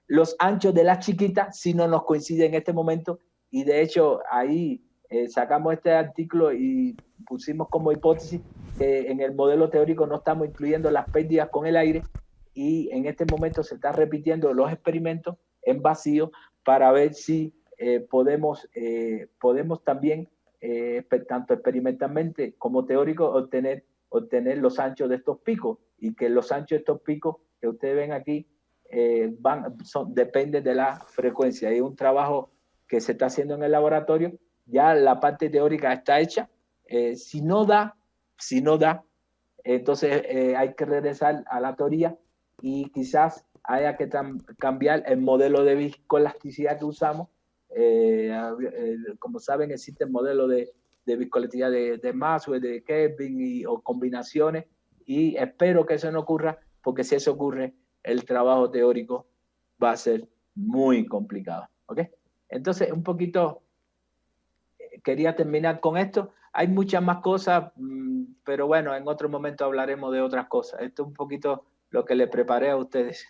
los anchos de las chiquitas sí no nos coinciden en este momento, y de hecho ahí sacamos este artículo y pusimos como hipótesis que en el modelo teórico no estamos incluyendo las pérdidas con el aire, y en este momento se están repitiendo los experimentos en vacío para ver si podemos también, tanto experimentalmente como teórico, obtener los anchos de estos picos, y que los anchos de estos picos que ustedes ven aquí dependen de la frecuencia. Hay un trabajo que se está haciendo en el laboratorio, ya la parte teórica está hecha. Si no da, entonces hay que regresar a la teoría y quizás haya que cambiar el modelo de viscoelasticidad que usamos. Como saben, existe el modelo de viscoelasticidad de Maxwell, de Kelvin o combinaciones, y espero que eso no ocurra, porque si eso ocurre, el trabajo teórico va a ser muy complicado. ¿Ok? Entonces, un poquito quería terminar con esto. Hay muchas más cosas, pero bueno, en otro momento hablaremos de otras cosas. Esto es un poquito lo que les preparé a ustedes.